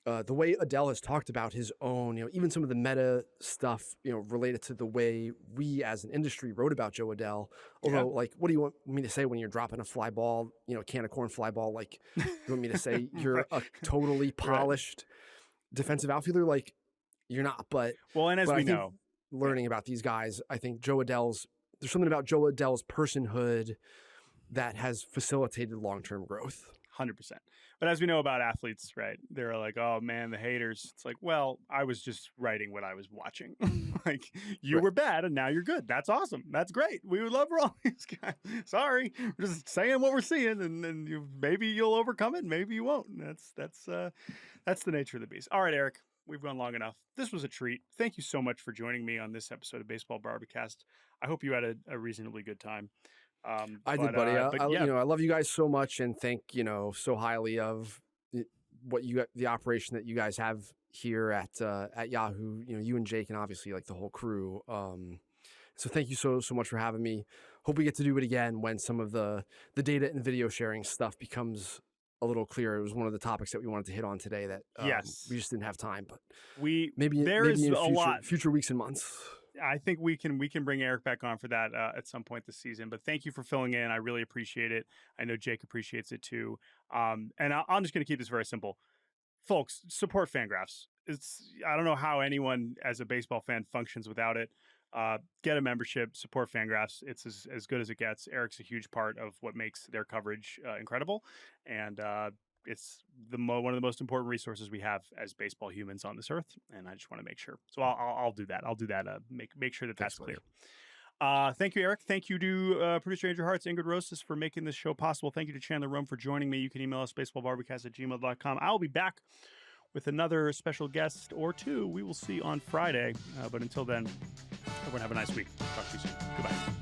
The way Adele has talked about his own, even some of the meta stuff, related to the way we as an industry wrote about Joe Adele. Although, like, what do you want me to say when you're dropping a fly ball, can of corn fly ball? Like, you want me to say you're a totally polished defensive outfielder? Like, you're not. But and as we know, learning about these guys, I think there's something about Joe Adele's personhood that has facilitated long-term growth. 100%. But as we know about athletes, right? They're like, oh man, the haters. It's like, well, I was just writing what I was watching. Like, you were bad and now you're good. That's awesome. That's great. We would love for all these guys. Sorry, we're just saying what we're seeing, and maybe you'll overcome it, maybe you won't. That's the nature of the beast. All right, Eric, we've gone long enough. This was a treat. Thank you so much for joining me on this episode of Baseball Barbacast. I hope you had a reasonably good time. I did, buddy. I love you guys so much, and think so highly of the operation that you guys have here at Yahoo. You and Jake, and obviously like the whole crew. So thank you so much for having me. Hope we get to do it again when some of the data and video sharing stuff becomes a little clearer. It was one of the topics that we wanted to hit on today that we just didn't have time, but maybe in future weeks and months. I think we can bring Eric back on for that at some point this season. But thank you for filling in. I really appreciate it. I know Jake appreciates it too. And I'm just going to keep this very simple. Folks, support FanGraphs. I don't know how anyone as a baseball fan functions without it. Get a membership, support FanGraphs. It's as good as it gets. Eric's a huge part of what makes their coverage incredible. And it's one of the most important resources we have as baseball humans on this earth, and I just want to make sure. So I'll do that. I'll do that. Make sure that's clear. Thank you, Eric. Thank you to producer Andrew Hartz, Ingrid Rosas for making this show possible. Thank you to Chandler Rome for joining me. You can email us baseballbarbacast@gmail.com. I'll be back with another special guest or two. We will see on Friday. But until then, everyone have a nice week. Talk to you soon. Goodbye.